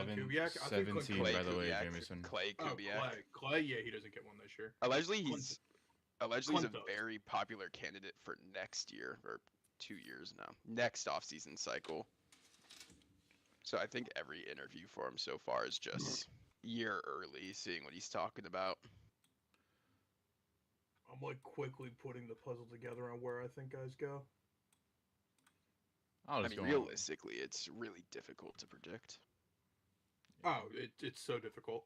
Kubiak? I think Clint 17, Clay by the way, Kubiak. Jameson. Clay Oh, Kubiak. Clay, yeah, he doesn't get one this year. Allegedly, Clint- he's a does. very popular candidate for next year, or 2 years now. Next offseason cycle. So I think every interview for him so far is just year early, seeing what he's talking about. I'm like quickly putting the puzzle together on where I think guys go. I mean, realistically, it's really difficult to predict. Oh, it's so difficult.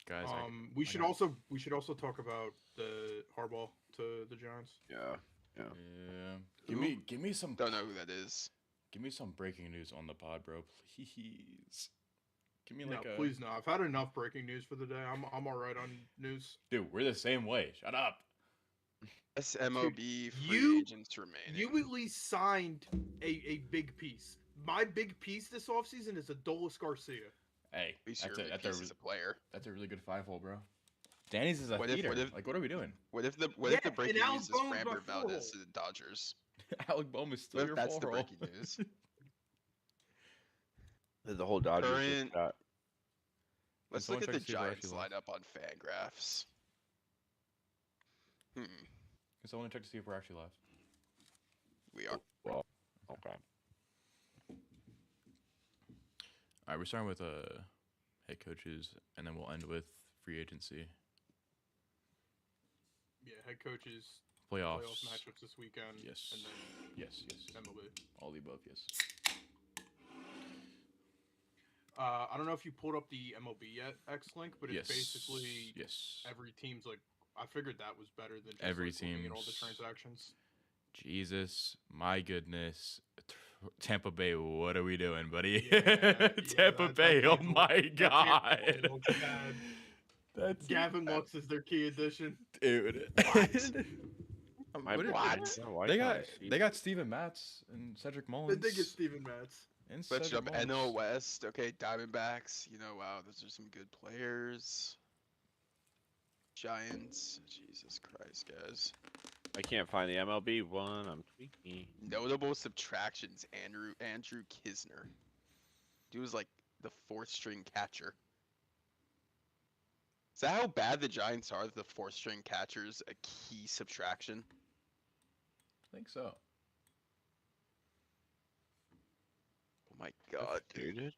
Guys, we should also talk about the Harbaugh to the Giants. Yeah. Give me some. Don't know who that is. Give me some breaking news on the pod, bro. Please. Give me No, please no. I've had enough breaking news for the day. I'm all right on news. Dude, we're the same way. Shut up. MLB free agents remaining. You at least signed a big piece. My big piece this offseason is Adolis Garcia. Hey, that's a player. That's a really good 5-hole, bro. Danny's is a What heater. if, like, what are we doing? What if the breaking news is Framber Valdez to the Dodgers? Alec Bohm is still your 4-hole. That's the breaking news. The whole Dodgers. Let's look at the Giants lineup on Fangraphs. Can someone check to see if we're actually live? We are. Well, okay. All right, we're starting with head coaches, and then we'll end with free agency. Yeah, head coaches. Playoff matchups this weekend. Yes. And then yes. MLB. All the above, yes. I don't know if you pulled up the MLB yet, X-Link, but it's basically every team's like. I figured that was better than just every team and all the transactions. Jesus, my goodness, Tampa Bay, what are we doing, buddy? Tampa Bay, oh my God. That's Gavin Lux is their key addition, dude. They got Steven Matz and Cedric Mullins. They get Steven Matz. Switch up NL West. Okay, Diamondbacks. Wow, those are some good players. Giants. Jesus Christ, guys. I can't find the MLB one. I'm tweaking. Notable subtractions. Andrew Kisner. Dude was like the 4th string catcher. Is that how bad the Giants are? That the 4th string catcher's a key subtraction? I think so. Oh my God, dude.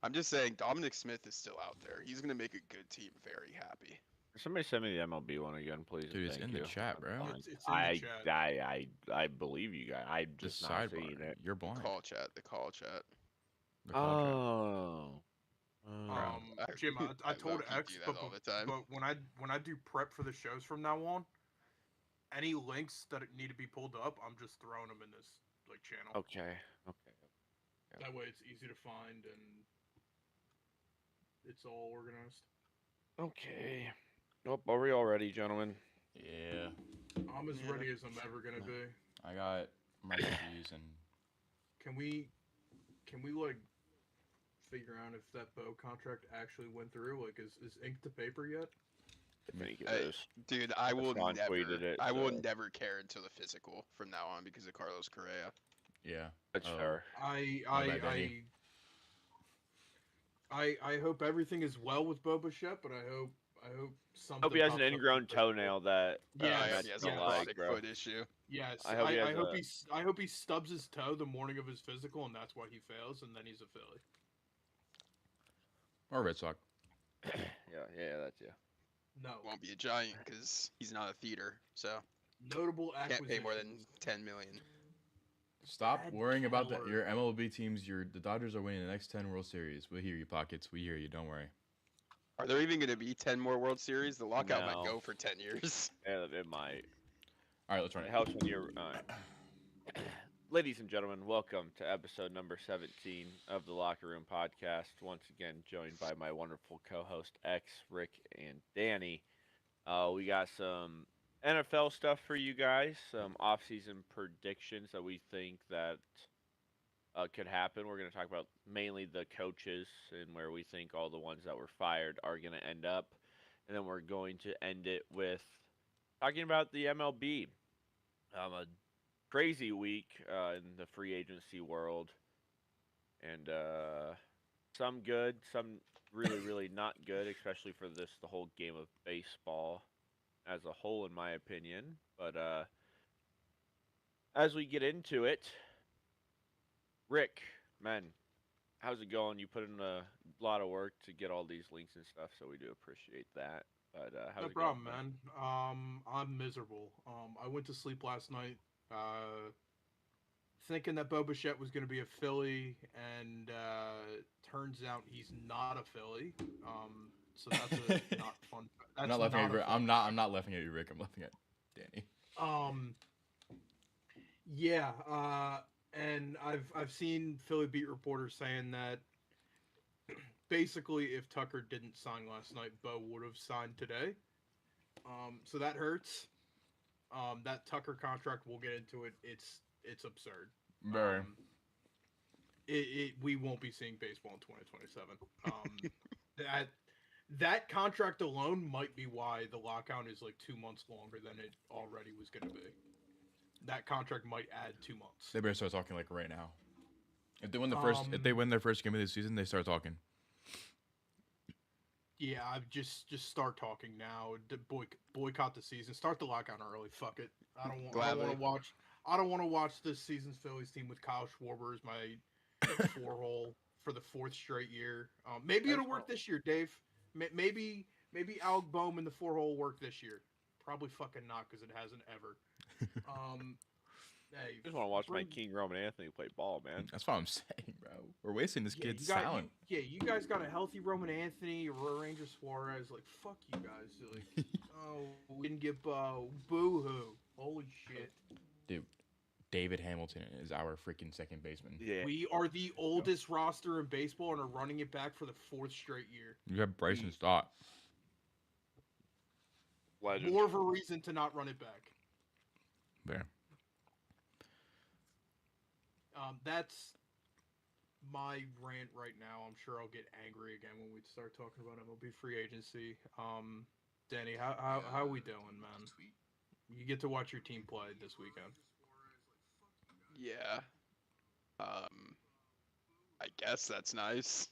I'm just saying, Dominic Smith is still out there. He's gonna make a good team very happy. Somebody send me the MLB one again, please. Dude, it's in the chat, bro. It's in the chat. I believe you guys. I just not seeing it. You're blind. The call chat. Oh. Jim, I told X, but all the time. But when I do prep for the shows from now on, any links that need to be pulled up, I'm just throwing them in this channel. Okay. That way it's easy to find and it's all organized. Okay. Oh, are we all ready, gentlemen? Yeah. I'm as ready as I'm ever gonna be. I got my keys and. Can we figure out if that Bo contract actually went through? Is ink to paper yet? I think it is. Dude, I will never care until the physical from now on because of Carlos Correa. Yeah, that's fair. I hope everything is well with Bo Bichette, but I hope something. Hope he has an ingrown toenail that. He has a chronic foot issue. Yes, I hope he stubs his toe the morning of his physical, and that's why he fails, and then he's a Philly. Or Red Sox. yeah, that's yeah. No, won't be a Giant because he's not a theater, so notable acquisition. Can't pay more than $10 million. Stop worrying about your MLB teams. The Dodgers are winning the next 10 World Series. We hear you, Pockets. We hear you. Don't worry. Are there even going to be 10 more World Series? The lockout might go for 10 years. Yeah, it might. All right, let's run it. Helps when you're. Ladies and gentlemen, welcome to episode number 17 of the Locker Room Podcast. Once again, joined by my wonderful co-host X, Rick, and Danny. We got some NFL stuff for you guys, some off-season predictions that we think that could happen. We're going to talk about mainly the coaches and where we think all the ones that were fired are going to end up. And then we're going to end it with talking about the MLB. A crazy week in the free agency world. and some good, some really, really not good, especially for the whole game of baseball as a whole, in my opinion. But as we get into it, Rick, man, how's it going? You put in a lot of work to get all these links and stuff, so we do appreciate that. But how's no it problem, going, man. I'm miserable. I went to sleep last night, thinking that Bo Bichette was going to be a Philly, and turns out he's not a Philly. So that's not fun. That's I'm not laughing at you. I'm not laughing at you, Rick. I'm laughing at Danny. Yeah. And I've seen Philly beat reporters saying that basically if Tucker didn't sign last night, Bo would have signed today. So that hurts. That Tucker contract, we'll get into it. It's absurd. Very. We won't be seeing baseball in 2027. That contract alone might be why the lockout is like 2 months longer than it already was going to be. That contract might add 2 months. They better start talking like right now. If they win their first game of the season, they start talking. Yeah, I've just start talking now. Boycott the season. Start the lockout early. Fuck it. I don't want to watch this season's Phillies team with Kyle Schwarber as my 4-hole for the 4th straight year. Maybe it'll work this year, Dave. Maybe Alec Boehm in the 4-hole work this year. Probably fucking not, because it hasn't ever. Hey, I just want to watch my King Roman Anthony play ball, man. That's what I'm saying, bro. We're wasting this kid's talent. You guys got a healthy Roman Anthony or Ranger Suarez. Like, fuck you guys. Like, oh, we didn't get Bo. Boo-hoo. Holy shit. Dude, David Hamilton is our freaking second baseman. Yeah. We are the oldest roster in baseball and are running it back for the 4th straight year. You have Bryson Stott. Legend. More of a reason to not run it back. There. That's my rant right now. I'm sure I'll get angry again when we start talking about MLB free agency. Danny, how are we doing, man? You get to watch your team play this weekend. Yeah. I guess that's nice.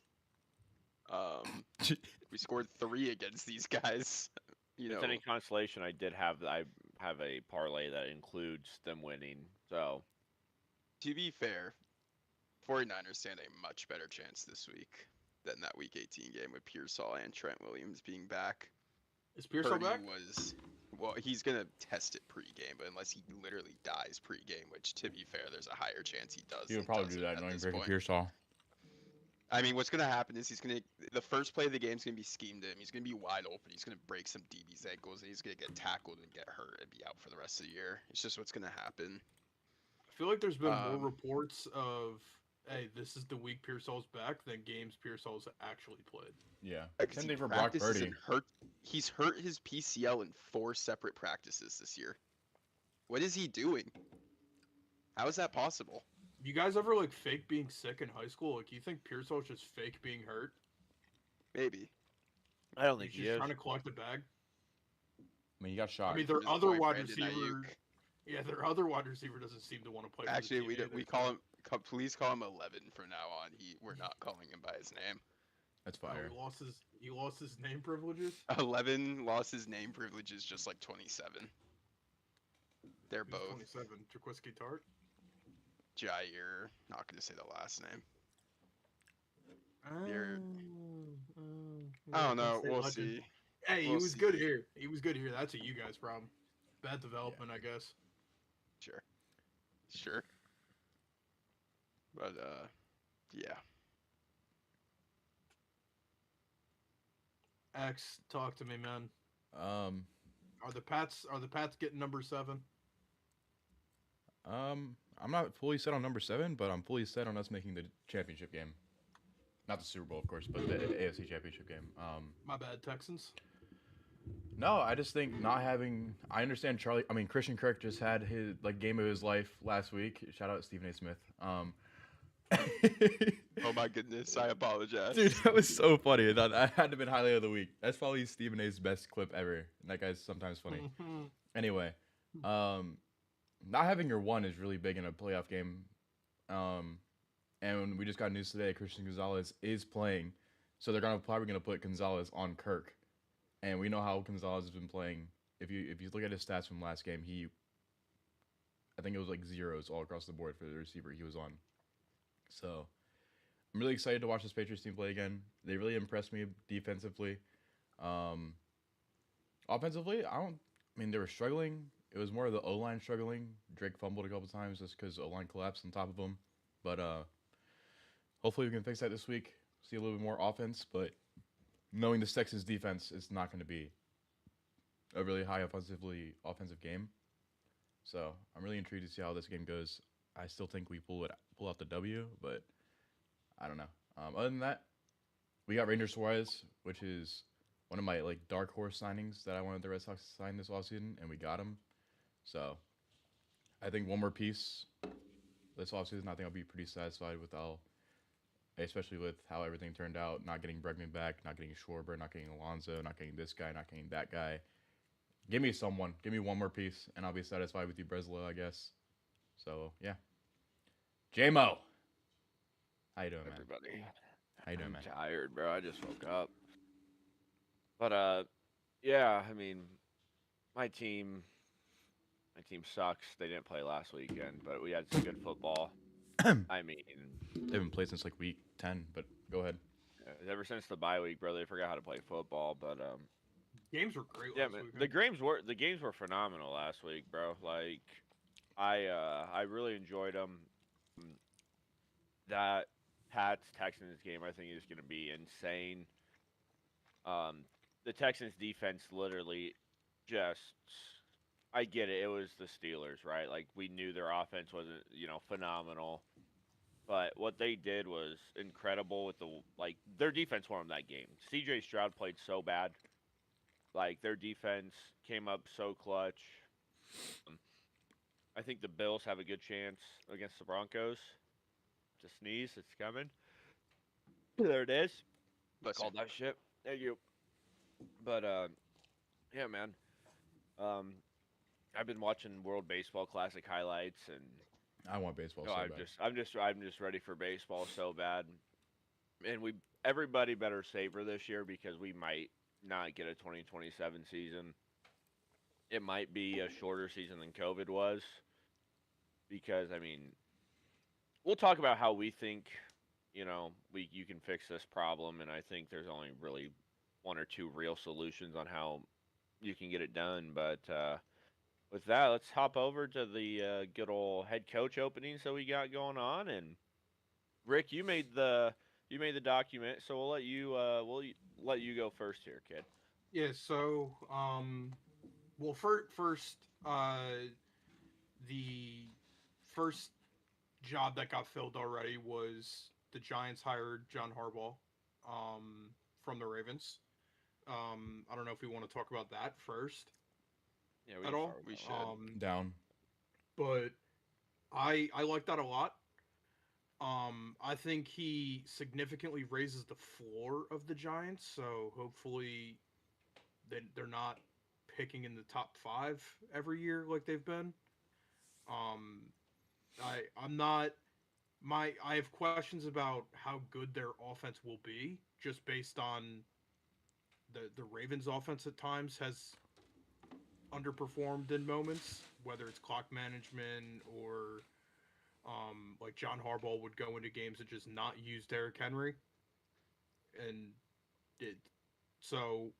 We scored 3 against these guys. If it's any consolation, I have a parlay that includes them winning. So, to be fair, 49ers stand a much better chance this week than that Week 18 game with Pearsall and Trent Williams being back. Is Pearsall back? Well, he's going to test it pregame, but unless he literally dies pregame, which, to be fair, there's a higher chance he does. He would probably do that knowing Griffin Pearsall. I mean, what's going to happen is the first play of the game is going to be schemed to him. He's going to be wide open. He's going to break some DB's ankles, and he's going to get tackled and get hurt and be out for the rest of the year. It's just what's going to happen. I feel like there's been more reports of, hey, this is the week Pearsall's back than games Pearsall's actually played. Yeah. Same thing for Brock Purdy. He's hurt his PCL in 4 separate practices this year. What is he doing? How is that possible? You guys ever like fake being sick in high school? Like, you think Pearsall's just fake being hurt? Maybe. I don't think he's just trying to collect the bag. I mean, he got shot. I mean, their other wide receiver. Yeah, their other wide receiver doesn't seem to want to play. Actually, we call him. Please call him 11 from now on. We're not calling him by his name. That's fire. Oh, he lost his name privileges. 11 lost his name privileges, just like 27. They're both 27. Jaquiski Tart. Jair. Not gonna say the last name. I don't know. We'll see. Hey, he was good here. He was good here. That's a you guys problem. Bad development, I guess. Sure. But yeah. X, talk to me, man. Are the Pats getting number 7? I'm not fully set on number 7, but I'm fully set on us making the championship game. Not the Super Bowl, of course, but the AFC championship game. My bad, Texans. No, I just think not having. I understand Christian Kirk just had his game of his life last week. Shout out to Stephen A. Smith. Oh my goodness, I apologize. Dude, that was so funny. I thought that had to have been highlight of the week. That's probably Stephen A.'s best clip ever. That guy's sometimes funny. Anyway, not having your 1 is really big in a playoff game. And we just got news today. Christian Gonzalez is playing, so they're probably gonna put Gonzalez on Kirk. And we know how Gonzalez has been playing. If you look at his stats from last game, I think it was like zeros all across the board for the receiver he was on. So I'm really excited to watch this Patriots team play again. They really impressed me defensively. Offensively, they were struggling. It was more of the O-line struggling. Drake fumbled a couple times just because O-line collapsed on top of him. But hopefully we can fix that this week. See a little bit more offense. But knowing the Texans defense, it's not going to be a really high offensive game. So I'm really intrigued to see how this game goes. I still think we pull out the W, but I don't know. Other than that, we got Ranger Suarez, which is one of my dark horse signings that I wanted the Red Sox to sign this offseason, and we got him. So I think one more piece this offseason, I think I'll be pretty satisfied with especially with how everything turned out. Not getting Bregman back, not getting Schwarber, not getting Alonso, not getting this guy, not getting that guy. Give me one more piece, and I'll be satisfied with you, Breslow, I guess. So yeah, J-Mo. How you doing, man? Everybody. How you doing, man? I'm tired, bro. I just woke up. But yeah, I mean, my team sucks. They didn't play last weekend, but we had some good football. I mean, they haven't played since week 10, but go ahead. Ever since the bye week, bro, they forgot how to play football. But games were great. Yeah, last man, weekend. the games were phenomenal last week, bro. Like, I really enjoyed them. That Pats Texans game, I think, is going to be insane. The Texans defense literally just, I get it. It was the Steelers, right? Like, we knew their offense wasn't, phenomenal. But what they did was incredible with their defense won them that game. CJ Stroud played so bad. Like, their defense came up so clutch. I think the Bills have a good chance against the Broncos. To sneeze, it's coming. There it is. Call that shit. Thank you. But yeah, man. I've been watching World Baseball Classic highlights, and I want baseball. I'm just ready for baseball so bad. And everybody better savor this year because we might not get a 2027 season. It might be a shorter season than COVID was, because we'll talk about how we think, you can fix this problem, and I think there's only really one or two real solutions on how you can get it done. But with that, let's hop over to the good old head coach openings that we got going on. And Rick, you made the document, so we'll let you go first here, kid. Yeah. So, well, first, the first job that got filled already was the Giants hired John Harbaugh from the Ravens. I don't know if we want to talk about that first. Yeah, we should. Down. But I like that a lot. I think he significantly raises the floor of the Giants, so hopefully they're not picking in the top 5 every year like they've been. I have questions about how good their offense will be just based on the Ravens offense at times has underperformed in moments, whether it's clock management or like John Harbaugh would go into games and just not use Derrick Henry. So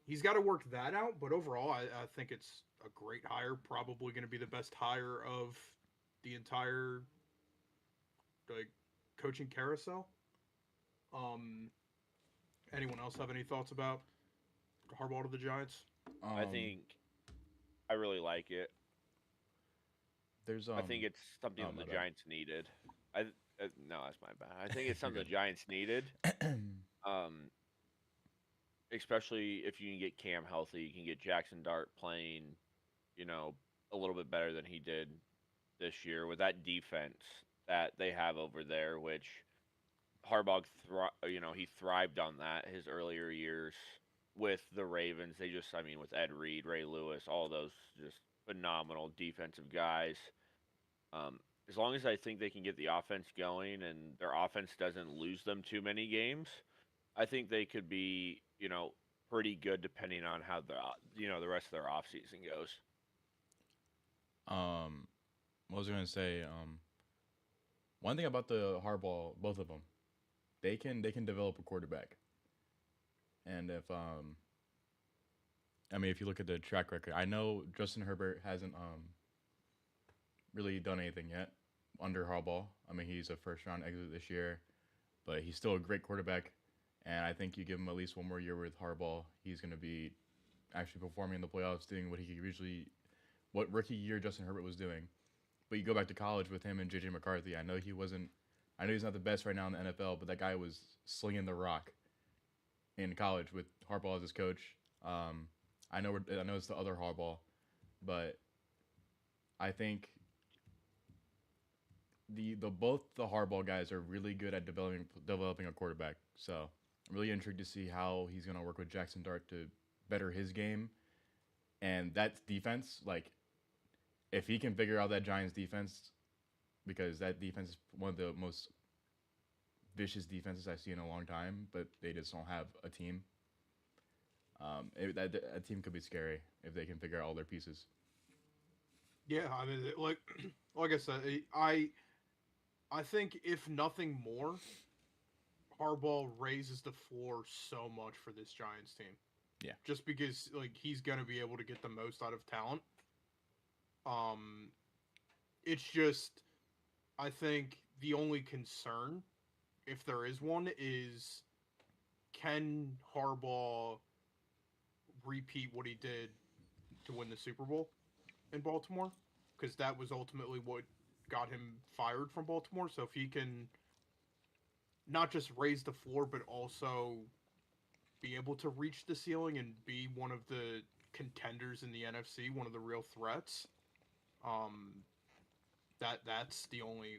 he's got to work that out, but overall I think it's a great hire, probably going to be the best hire of the entire coaching carousel. Anyone else have any thoughts about Harbaugh to the Giants? I think I really like it. I think it's something that the Giants needed. No, that's my bad. I think it's something the Giants needed. Especially if you can get Cam healthy, you can get Jackson Dart playing, a little bit better than he did this year with that defense that they have over there, which Harbaugh, he thrived on that his earlier years with the Ravens. They just, with Ed Reed, Ray Lewis, all those just phenomenal defensive guys. as long as I think they can get the offense going and their offense doesn't lose them too many games, I think they could be, pretty good depending on how the rest of their offseason goes. What was I gonna say? One thing about the Harbaugh, both of them, they can develop a quarterback, and if you look at the track record, I know Justin Herbert hasn't really done anything yet under Harbaugh. I mean, he's a first round exit this year, but he's still a great quarterback. And I think you give him at least one more year with Harbaugh, he's going to be actually performing in the playoffs, doing what rookie year Justin Herbert was doing. But you go back to college with him and JJ McCarthy. I know he's not the best right now in the NFL, but that guy was slinging the rock in college with Harbaugh as his coach. I know it's the other Harbaugh, but I think both the Harbaugh guys are really good at developing a quarterback. So I'm really intrigued to see how he's going to work with Jackson Dart to better his game. And that defense, like, if he can figure out that Giants defense, because that defense is one of the most vicious defenses I've seen in a long time, but they just don't have a team. A team could be scary if they can figure out all their pieces. Yeah, I mean, like I said, I think if nothing more, Harbaugh raises the floor so much for this Giants team. Yeah. Just because he's gonna be able to get the most out of talent. It's just, I think the only concern, if there is one, is can Harbaugh repeat what he did to win the Super Bowl in Baltimore? Because that was ultimately what got him fired from Baltimore. So if he can not just raise the floor, but also be able to reach the ceiling and be one of the contenders in the NFC, one of the real threats, that's the only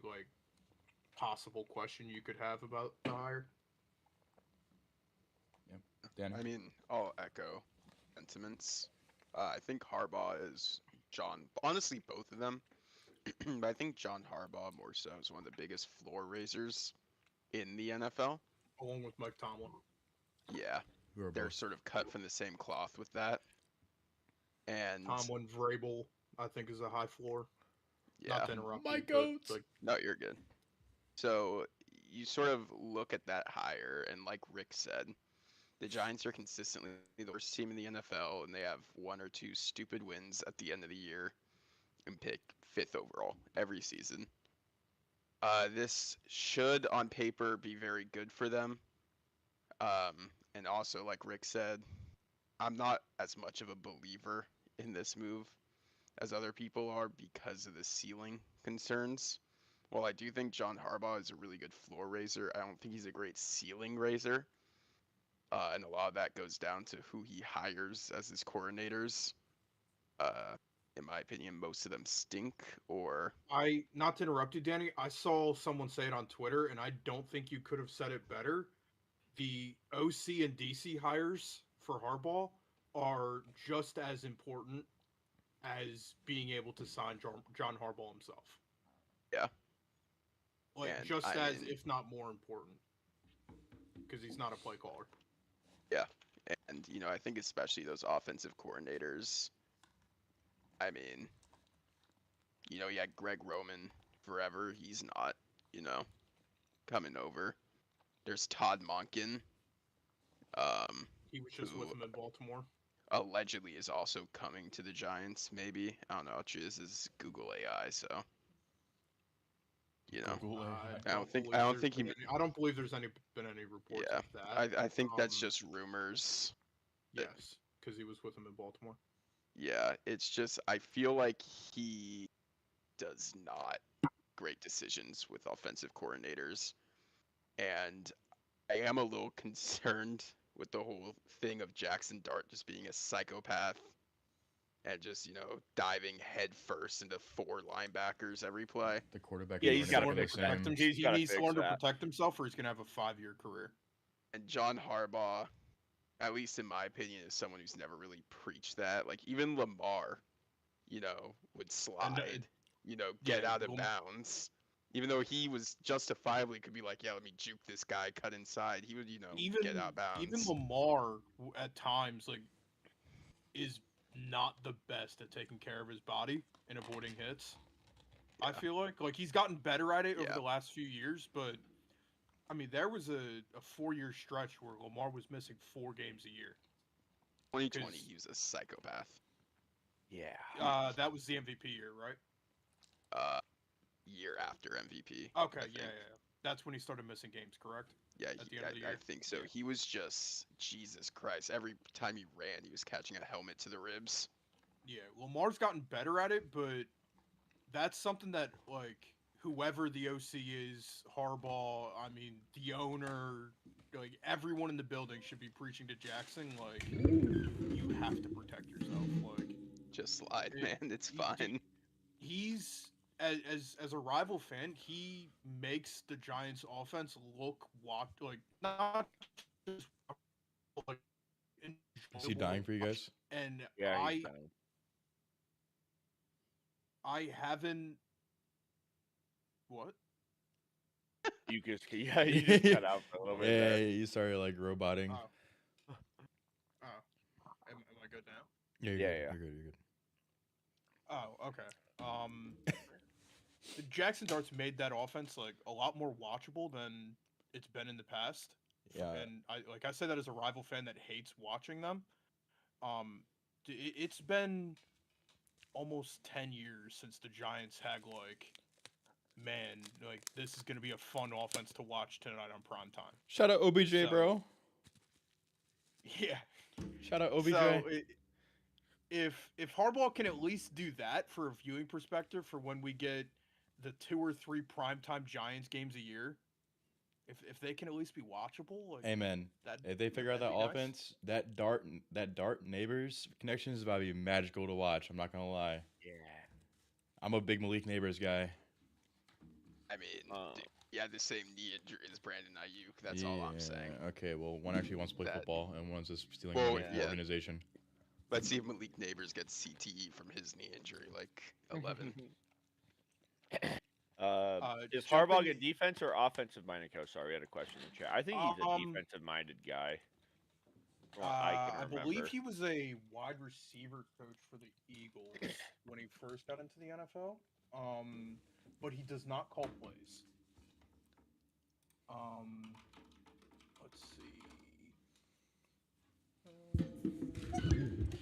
possible question you could have about the hire. Yep. Danny? I mean, I'll echo sentiments. I think Harbaugh is honestly, both of them. But I think John Harbaugh more so is one of the biggest floor raisers in the NFL. Along with Mike Tomlin. Yeah. They're sort of cut from the same cloth with that. And Tomlin, Vrabel, I think, is a high floor. Yeah. Not to interrupt My you, goats. But, no, you're good. So you sort of look at that hire, and like Rick said, the Giants are consistently the worst team in the NFL, and they have one or two stupid wins at the end of the year and pick 5th overall every season. This should, on paper, be very good for them. And also, like Rick said, I'm not as much of a believer in this move as other people are because of the ceiling concerns. While I do think John Harbaugh is a really good floor raiser, I don't think he's a great ceiling raiser. And a lot of that goes down to who he hires as his coordinators. In my opinion, most of them stink. Not to interrupt you, Danny, I saw someone say it on Twitter, and I don't think you could have said it better. The OC and DC hires for Harbaugh are just as important as being able to sign John Harbaugh himself. Yeah. If not more important. Because he's not a play caller. Yeah. And, I think especially those offensive coordinators, I mean, you had Greg Roman forever. He's not, coming over. There's Todd Monken. He was just with him in Baltimore. Allegedly is also coming to the Giants, maybe. I don't know. This is Google AI, so I don't believe there's been any reports of that. I think that's just rumors. Yes, because he was with him in Baltimore. Yeah, it's just I feel like he does not great decisions with offensive coordinators, and I am a little concerned with the whole thing of Jackson Dart just being a psychopath and just, diving head first into 4 linebackers every play. The quarterback. Yeah, he's got to protect him. He needs to learn to protect himself, or he's going to have a 5-year career. And John Harbaugh, at least in my opinion, is someone who's never really preached that. Like, even Lamar, would slide. get Yeah, out of bounds. Even though he was justifiably could be like, yeah, let me juke this guy, cut inside. He would, get out of even bounds. Lamar at times is not the best at taking care of his body and avoiding hits. I Yeah. feel like he's gotten better at it over Yeah. the last few years, but I mean there was a 4-year stretch where Lamar was missing 4 games a year. 2020, he was a psychopath. Yeah. That was the MVP year, right? Year after MVP. Okay, I yeah. think. That's when he started missing games, correct? Yeah, At the end of the I year? think so. Yeah. He was just Jesus Christ. Every time he ran, he was catching a helmet to the ribs. Yeah, Lamar's gotten better at it, but that's something that whoever the OC is, Harbaugh, I mean the owner, everyone in the building should be preaching to Jackson you have to protect yourself. Just slide, man. It's he- fine. He's as a rival fan, he makes the Giants offense look not just like Is he dying for you guys? And Yeah, he's dying. I haven't. What? You just cut out for a little bit Yeah, there. you started like roboting. Oh. Am I good now? Yeah, you're Yeah, good. You're good. Oh, okay. The Jackson Darts made that offense a lot more watchable than it's been in the past. Yeah. And I say that as a rival fan that hates watching them. It's been almost 10 years since the Giants had this is gonna be a fun offense to watch tonight on prime time. Shout out OBJ, So- bro. Yeah. Shout out OBJ. So if Harbaugh can at least do that for a viewing perspective for when we get the 2 or 3 primetime Giants games a year, if they can at least be watchable, Amen. If they figure out that that'd be offense, that dart neighbors connection is about to be magical to watch. I'm not gonna lie. Yeah. I'm a big Malik Neighbors guy. I mean, dude, he had the same knee injury as Brandon Ayuk. That's all I'm saying. Okay, well, one actually wants to play That- football, and one's just stealing Well, money from the yeah. organization. Let's see if Malik Neighbors gets CTE from his knee injury, 11. Is jumping- Harbaugh a defense or offensive minded coach? Sorry, we had a question in the chat. I think he's a defensive minded guy. from what I can I remember. believe he was a wide receiver coach for the Eagles when he first got into the NFL. But he does not call plays. Let's see.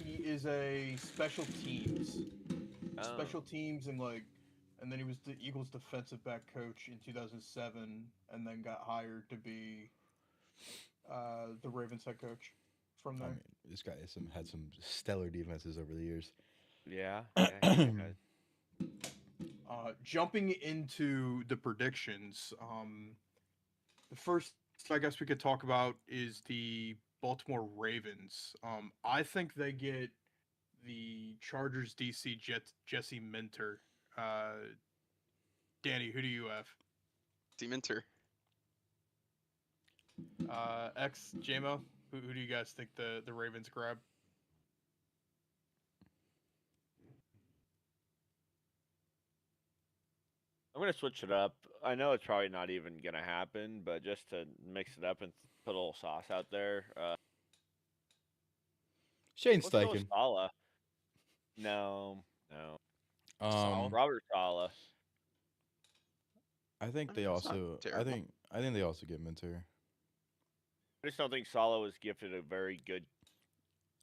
He is a special teams. Oh. Special teams and then he was the Eagles defensive back coach in 2007 and then got hired to be the Ravens head coach from I there. mean, this guy had some stellar defenses over the years. Yeah. Jumping into the predictions, the first I guess we could talk about is the Baltimore Ravens. I think they get the Chargers DC Jesse Minter. Danny, who do you have? Minter. X JMO, who do you guys think the Ravens grab? I'm gonna switch it up. I know it's probably not even gonna happen, but just to mix it up and put a little sauce out there. Shane Let's go with Steichen. Saleh. No. Robert Saleh. I think they That's not also. terrible. I think they also get Minter. I just don't think Saleh was gifted a very good.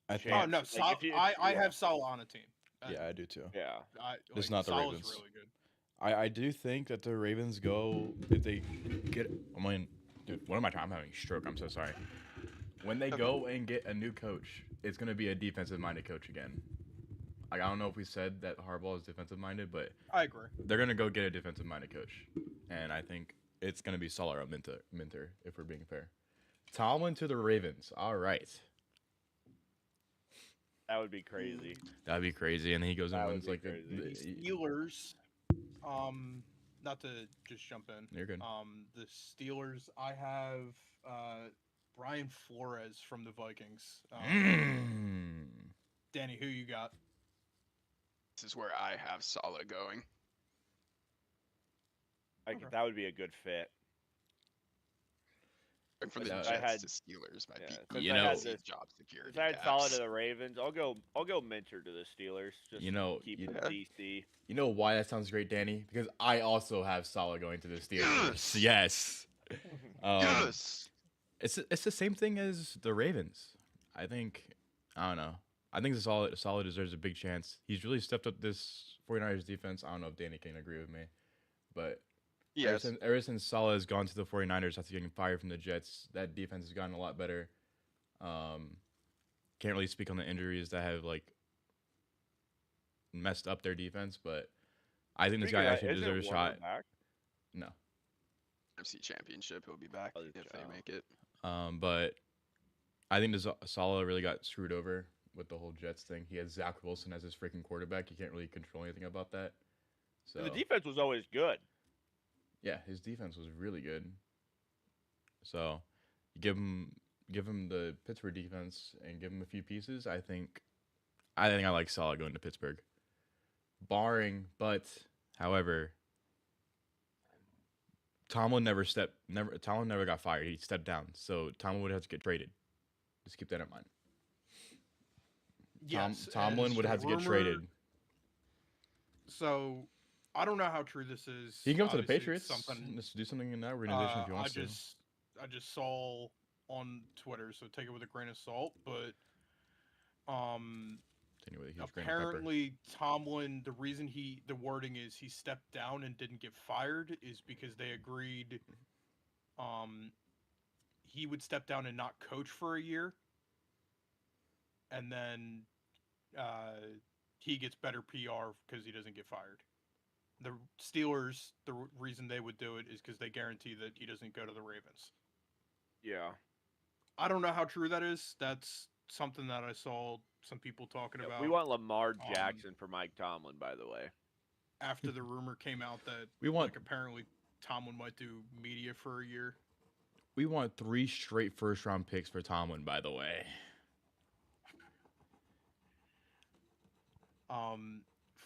I think. Oh no, Like, if you- I yeah. have Salah on a team. Yeah, I do too. Yeah. Just not the Salah's Ravens. really good. I do think that the Ravens go if they get. I mean, dude, what am I talking? I'm having a stroke. I'm so sorry. When they go and get a new coach, it's gonna be a defensive-minded coach again. I don't know if we said that Harbaugh is defensive-minded, but I agree. they're gonna go get a defensive-minded coach, and I think it's gonna be Saleh or Minter, if we're being fair. Tomlin to the Ravens. All right, That would be crazy. that'd be crazy. And then he goes and That would wins be like crazy. The Steelers, not to just jump in. You're good. The Steelers, I have Brian Flores from the Vikings. Danny, who you got? This is where I have Salah going. Okay. That would be a good fit. And from But the that- Jets to Steelers might Yeah, be You know- easy job security Since I had Solid gaps. to the Ravens, I'll go Minter to the Steelers. Just keep it Yeah. DC. You know why that sounds great, Danny? Because I also have Salah going to the Steelers. Yes! Yes. Yes! It's the same thing as the Ravens. I don't know. I think Salah deserves a big chance. He's really stepped up this 49ers defense. I don't know if Danny can agree with me, but Yes. ever since Salah has gone to the 49ers after getting fired from the Jets, that defense has gotten a lot better. Can't really speak on the injuries that have messed up their defense, but I think this guy actually deserves a shot. Back? No. NFC Championship, he'll be back Oh, if they child. make it. But I think Salah really got screwed over with the whole Jets thing. He had Zach Wilson as his freaking quarterback. You can't really control anything about that. So And the defense was always good. yeah, his defense was really good. So you give him the Pittsburgh defense and give him a few pieces. I think I like Salah going to Pittsburgh. However, Tomlin never got fired. He stepped down. So Tomlin would have to get traded. Just keep that in mind. Yes, Tomlin as would the have to get rumor- traded. So I don't know how true this is. He can go to the Obviously, Patriots. something Just do something in that organization if he wants I just saw on Twitter, so take it with a grain of salt. But Anyway, he's apparently Tomlin, the reason the wording is he stepped down and didn't get fired is because they agreed he would step down and not coach for a year, and then he gets better PR because he doesn't get fired. The Steelers, the reason they would do it is because they guarantee that he doesn't go to the Ravens. Yeah. I don't know how true that is. That's something that I saw some people talking about We want Lamar Jackson for Mike Tomlin, by the way. after the rumor came out that We want apparently Tomlin might do media for a year. 3 straight first round picks for Tomlin, by the way.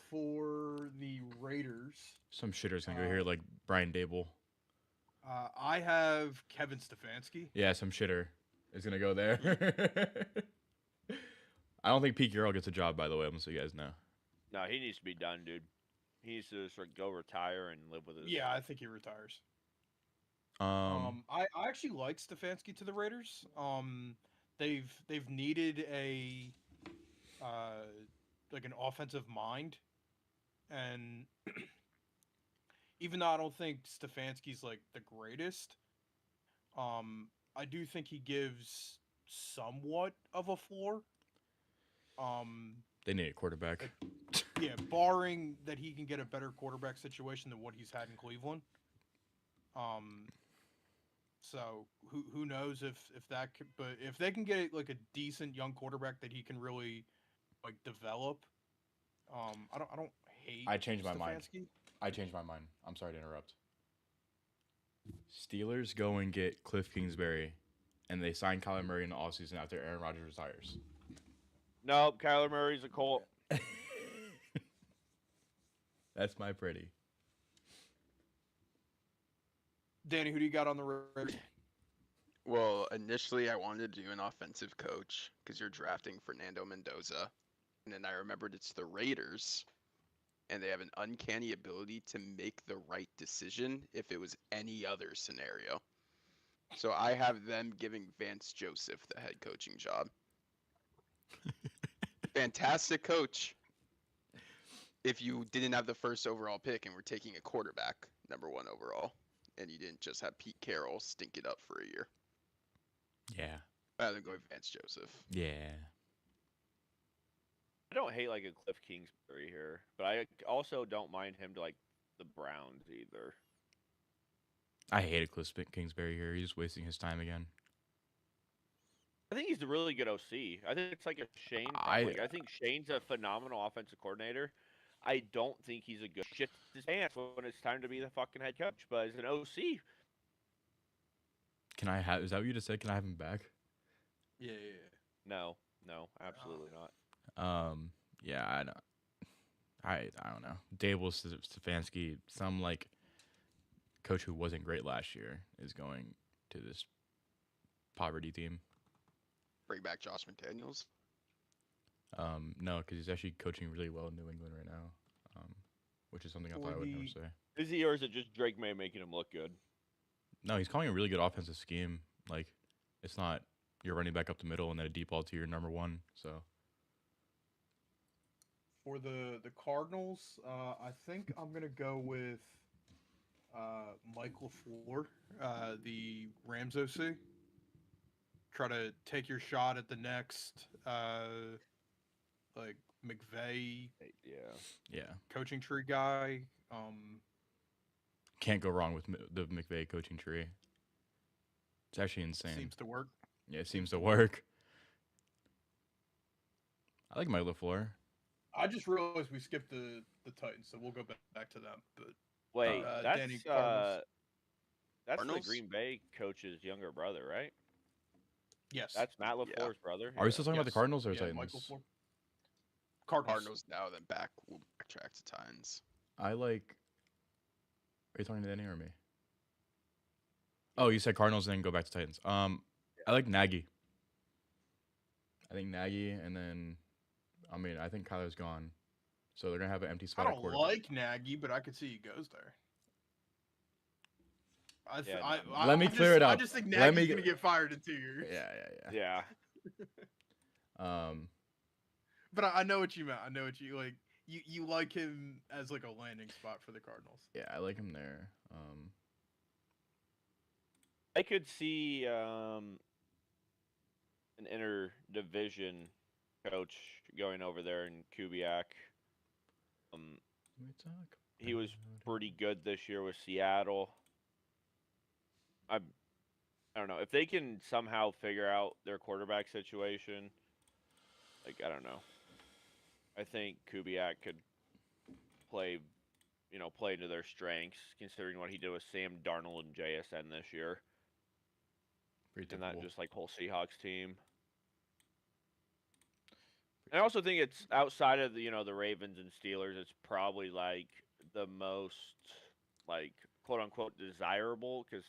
For the Raiders, Some shitter's gonna go here like Brian Dable. I have Kevin Stefanski. Yeah, some shitter is gonna go there. I don't think Pete Carroll gets a job, by the way. I'm so you guys know. No, he needs to be done, dude. He needs to just go retire and live with his. Yeah, I think he retires. I actually like Stefanski to the Raiders. They've needed a like an offensive mind, and even though I don't think Stefanski's like the greatest, I do think he gives somewhat of a floor. They need a quarterback. Yeah, barring that he can get a better quarterback situation than what he's had in Cleveland. So who knows if that could, but if they can get like a decent young quarterback that he can really like develop, I don't hate. I changed my mind. Stefanski. I changed my mind. I'm sorry to interrupt. Steelers go and get Cliff Kingsbury, and they sign Kyler Murray in the offseason after Aaron Rodgers retires. Nope, Kyler Murray's a Colt. That's my pretty. Danny, who do you got on the Raiders? Well, initially I wanted to do an offensive coach because you're drafting Fernando Mendoza. And then I remembered it's the Raiders, and they have an uncanny ability to make the right decision if it was any other scenario. So I have them giving Vance Joseph the head coaching job. Fantastic coach. If you didn't have the first overall pick and were taking a quarterback, number 1 overall, and you didn't just have Pete Carroll stink it up for a year. Yeah. Rather than go with Vance Joseph. Yeah. I don't hate like a Cliff Kingsbury here, but I also don't mind him to like the Browns either. I hated Cliff Kingsbury here. He's just wasting his time again. I think he's a really good OC. I think it's like a Shane. I think Shane's a phenomenal offensive coordinator. I don't think he's a good shit his pants when it's time to be the fucking head coach. But as an OC, Can I have? Is that what you just said? Can I have him back? Yeah. no, absolutely not. Yeah, I don't. I don't know. Dable Stefanski, some like coach who wasn't great last year is going to this poverty team. Bring back Josh McDaniels. No, because he's actually coaching really well in New England right now, which is something I thought I would never say. Is he, or is it just Drake May making him look good? No, he's calling a really good offensive scheme. Like, it's not you're running back up the middle and then a deep ball to your number one. So For the Cardinals, I think I'm gonna go with Mike LaFleur, the Rams OC. Try to take your shot at the next like McVay Yeah. coaching tree guy. Can't go wrong with the McVay coaching tree. It's actually insane. Seems to work. Yeah, it seems to work. I like Mike LaFleur. I just realized we skipped the Titans, so we'll go back to them. But Wait, that's Danny, Cardinals. That's Cardinals? the Green Bay coach's younger brother, right? Yes, That's Matt LaFleur's brother. Are we still talking about the Yes. Cardinals or yeah, Titans? Mike LaFleur. Cardinals. Cardinals now, then back. We'll backtrack to Titans. I like. Are you talking to Danny or me? Oh, you said Cardinals and then go back to Titans. I like Nagy. I think Nagy, and then, I mean, I think Kyler's gone, so they're gonna have an empty I spot at don't quarterback. like Nagy, but I could see he goes there. Let me clear it I up. just think Let Nagy's me- gonna get fired in 2 years. Yeah. Yeah. But I know what you meant. I know what you like. You like him as like a landing spot for the Cardinals. Yeah, I like him there. I could see an interdivision coach going over there in Kubiak. He was pretty good this year with Seattle. I don't know if they can somehow figure out their quarterback situation. Like, I don't know. I think Kubiak could play into their strengths, considering what he did with Sam Darnold and JSN this year, and that just like whole Seahawks team. And I also think it's outside of the Ravens and Steelers. It's probably like the most like quote unquote desirable, because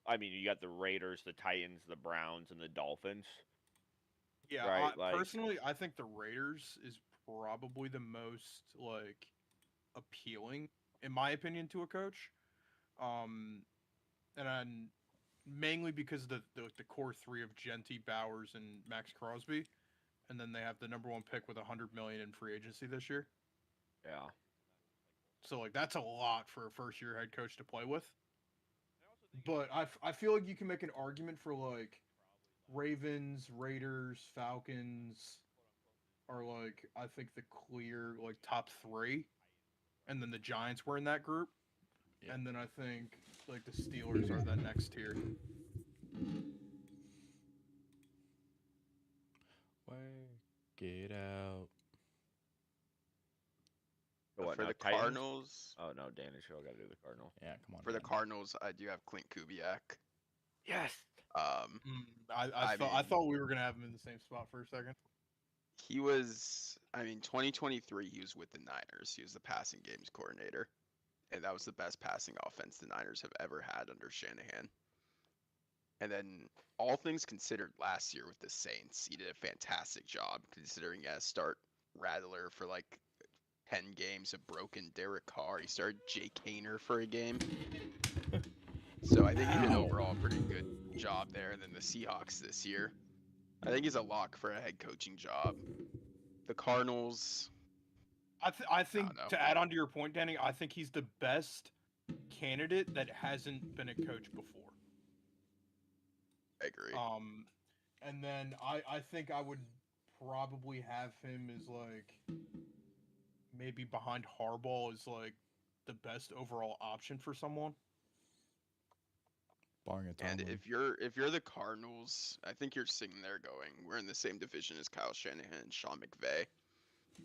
I mean you got the Raiders, the Titans, the Browns, and the Dolphins. Yeah, Right, personally, I think the Raiders is probably the most like appealing, in my opinion, to a coach. And mainly because of the core three of Genty, Bowers, and Max Crosby, and then they have the number one pick with $100 million in free agency this year. Yeah. So like that's a lot for a first year head coach to play with. But I feel like you can make an argument for like Ravens, Raiders, Falcons are like I think the clear like top three, and then the Giants were in that group, and then I think like the Steelers are that next tier. Get out. For the Cardinals, Oh no, Danny still got to do the Cardinal. Yeah, come on. for the Dan. Cardinals, I do have Clint Kubiak. Yes. I thought we were gonna have him in the same spot for a second. He was, 2023, he was with the Niners. He was the passing games coordinator. And that was the best passing offense the Niners have ever had under Shanahan. And then, all things considered, last year with the Saints, he did a fantastic job, considering he had to start Rattler for like 10 games, a broken Derek Carr. He started Jake Hayner for a game. So I think he did overall a pretty good job there. And then the Seahawks this year, I think he's a lock for a head coaching job. The Cardinals, I think don't know. to add on to your point, Danny, I think he's the best candidate that hasn't been a coach before. I agree. And then I think I would probably have him as like maybe behind Harbaugh as like the best overall option for someone. Barring a And Tomlin. if you're the Cardinals, I think you're sitting there going, we're in the same division as Kyle Shanahan and Sean McVay.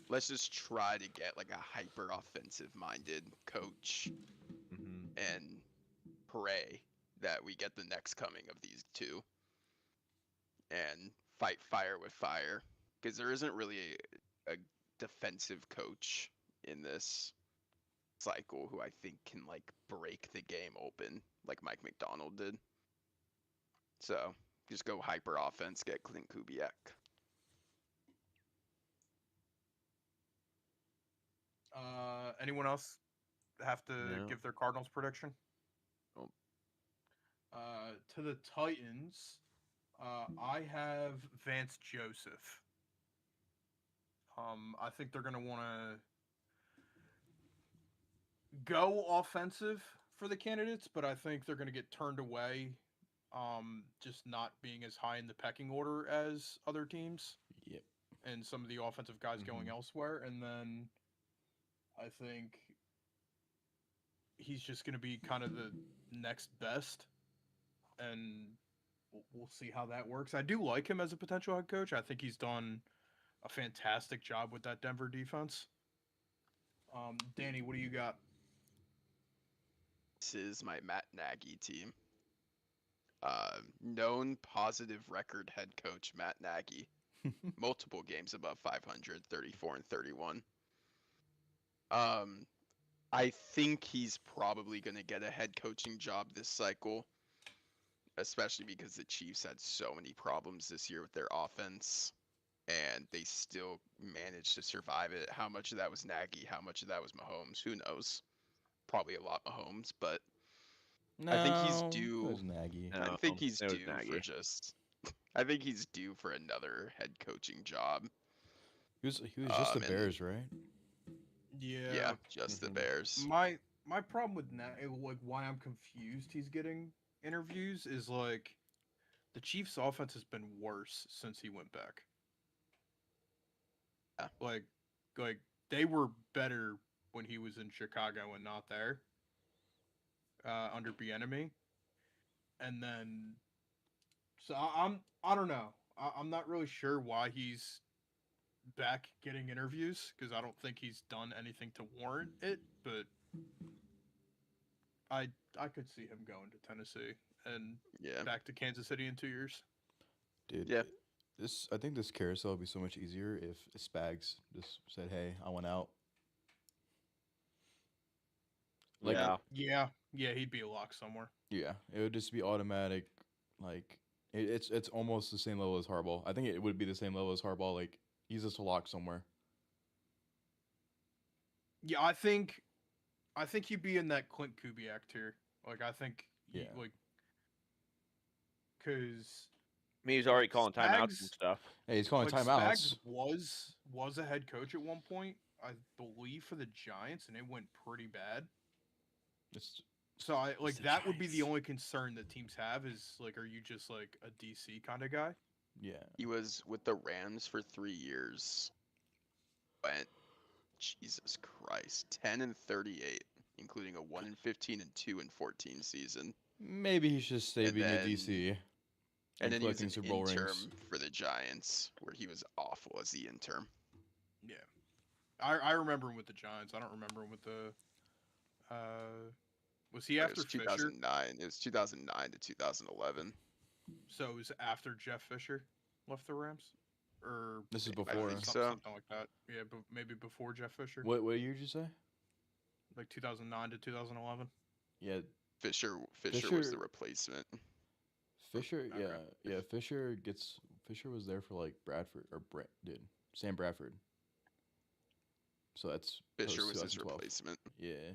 Let's just try to get like a hyper offensive minded coach and pray that we get the next coming of these two and fight fire with fire, because there isn't really a defensive coach in this cycle who I think can like break the game open like Mike McDonald did. So just go hyper offense, get Clint Kubiak. Anyone else have to No. give their Cardinals prediction? Nope. To the Titans, I have Vance Joseph. I think they're gonna want to go offensive for the candidates, but I think they're gonna get turned away. Just not being as high in the pecking order as other teams. Yep. And some of the offensive guys going elsewhere, and then I think he's just going to be kind of the next best, and we'll see how that works. I do like him as a potential head coach. I think he's done a fantastic job with that Denver defense. Danny, what do you got? This is my Matt Nagy team. Known positive record head coach Matt Nagy. Multiple games above 500, 34 and 31. I think he's probably going to get a head coaching job this cycle, especially because the Chiefs had so many problems this year with their offense, and they still managed to survive it. How much of that was Nagy? How much of that was Mahomes? Who knows? Probably a lot Mahomes, but I think he's due. It was Nagy. I No, think he's it was due Nagy. for just. I think he's due for another head coaching job. He was just the and- Bears, right? Yeah, just the Bears. My problem with like why I'm confused he's getting interviews is like the Chiefs' offense has been worse since he went back. Yeah. Like they were better when he was in Chicago and not there. Under Bieniemy, and then so I don't know. I'm not really sure why he's back getting interviews because I don't think he's done anything to warrant it. But I could see him going to Tennessee and Yeah. back to Kansas City in 2 years. Dude, Yeah. I think this carousel would be so much easier if Spags just said, "Hey, I want out." Like, yeah. Yeah, he'd be a lock somewhere. Yeah, it would just be automatic. Like, it's almost the same level as Harbaugh. I think it would be the same level as Harbaugh. Like, he's just a lock somewhere. Yeah, I think he'd be in that Clint Kubiak tier. Like, I think Yeah. because I mean, he's already calling timeouts and Spags- stuff. Hey, he's calling like timeouts. Spags was a head coach at one point, I believe, for the Giants, and it went pretty bad. So It's the that would be the Giants. only concern that teams have is like, are you just like a DC kind of guy? Yeah. He was with the Rams for 3 years. Went, Jesus Christ, 10 and 38, including a 1-15 and 2-14 season. Maybe he should stay And being a then- DC. And then he was collecting an Super Bowl interim rings. for the Giants, where he was awful as the interim. Yeah, I remember him with the Giants. I don't remember him with the. Was he It after was Fisher? 2009. It was 2009 to 2011. So it was after Jeff Fisher left the Rams, or This is I before. think something, so. something like that. Yeah, but maybe before Jeff Fisher, What year did you say? like 2009 to 2011. Yeah, Fisher was Fisher- the replacement. Fisher. Okay. Yeah. Fisher was there for like Bradford Sam Bradford. So that's Fisher post was his 2012. replacement. Yeah.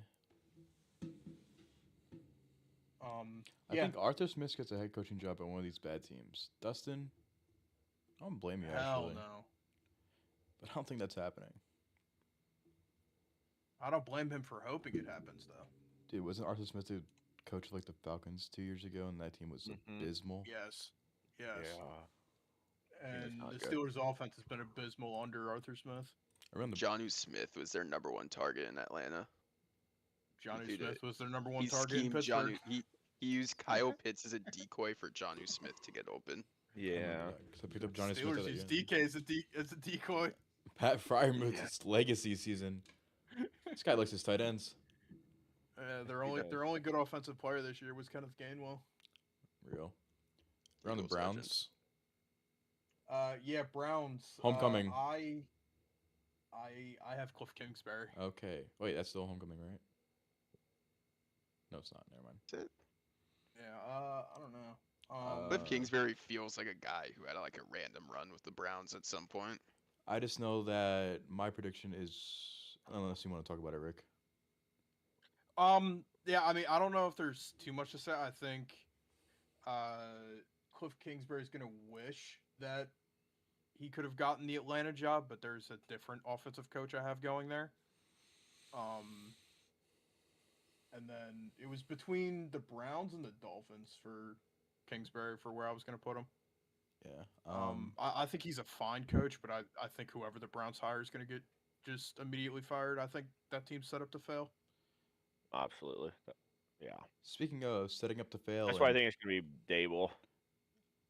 I Yeah, think Arthur Smith gets a head coaching job at one of these bad teams. Dustin, I don't blame you hell actually, no. but I don't think that's happening. I don't blame him for hoping it happens though. Dude, wasn't Arthur Smith the coach of like the Falcons 2 years ago, and that team was Mhm. abysmal? Yes. Yeah. And not the good. Steelers' offense has been abysmal under Arthur Smith. Around the Jonnu Smith was their number one target in Atlanta. Johnny Dude, Smith was their number one He target in schemed Pittsburgh. Jonnu. He used Kyle Pitts as a decoy for Jonnu Smith to get open. I remember Yeah. that, 'cause I picked up Johnny Smith. Steelers That used year. DK as a decoy. Pat Fryermuth's Yeah. his legacy season. This guy likes his tight ends. Their He only does. their only good offensive player this year was Kenneth Gainwell. Real. Around the Eagles Browns. legend. Yeah, Browns. Homecoming. I have Cliff Kingsbury. Okay. Wait, that's still homecoming, right? No, it's not. Never mind. That's it. Yeah, I don't know. Cliff Uh, Kingsbury feels like a guy who had like a random run with the Browns at some point. I just know that my prediction is, unless you want to talk about it, Rick. Yeah, I mean, I don't know if there's too much to say. I think Cliff Kingsbury's gonna wish that he could have gotten the Atlanta job, but there's a different offensive coach I have going there. Um, and then it was between the Browns and the Dolphins for Kingsbury for where I was gonna put him. Yeah. I think he's a fine coach, but I think whoever the Browns hire is gonna get just immediately fired. I think that team's set up to fail. Absolutely. Yeah. Speaking of setting up to fail, That's why I and- think it's gonna be Dable.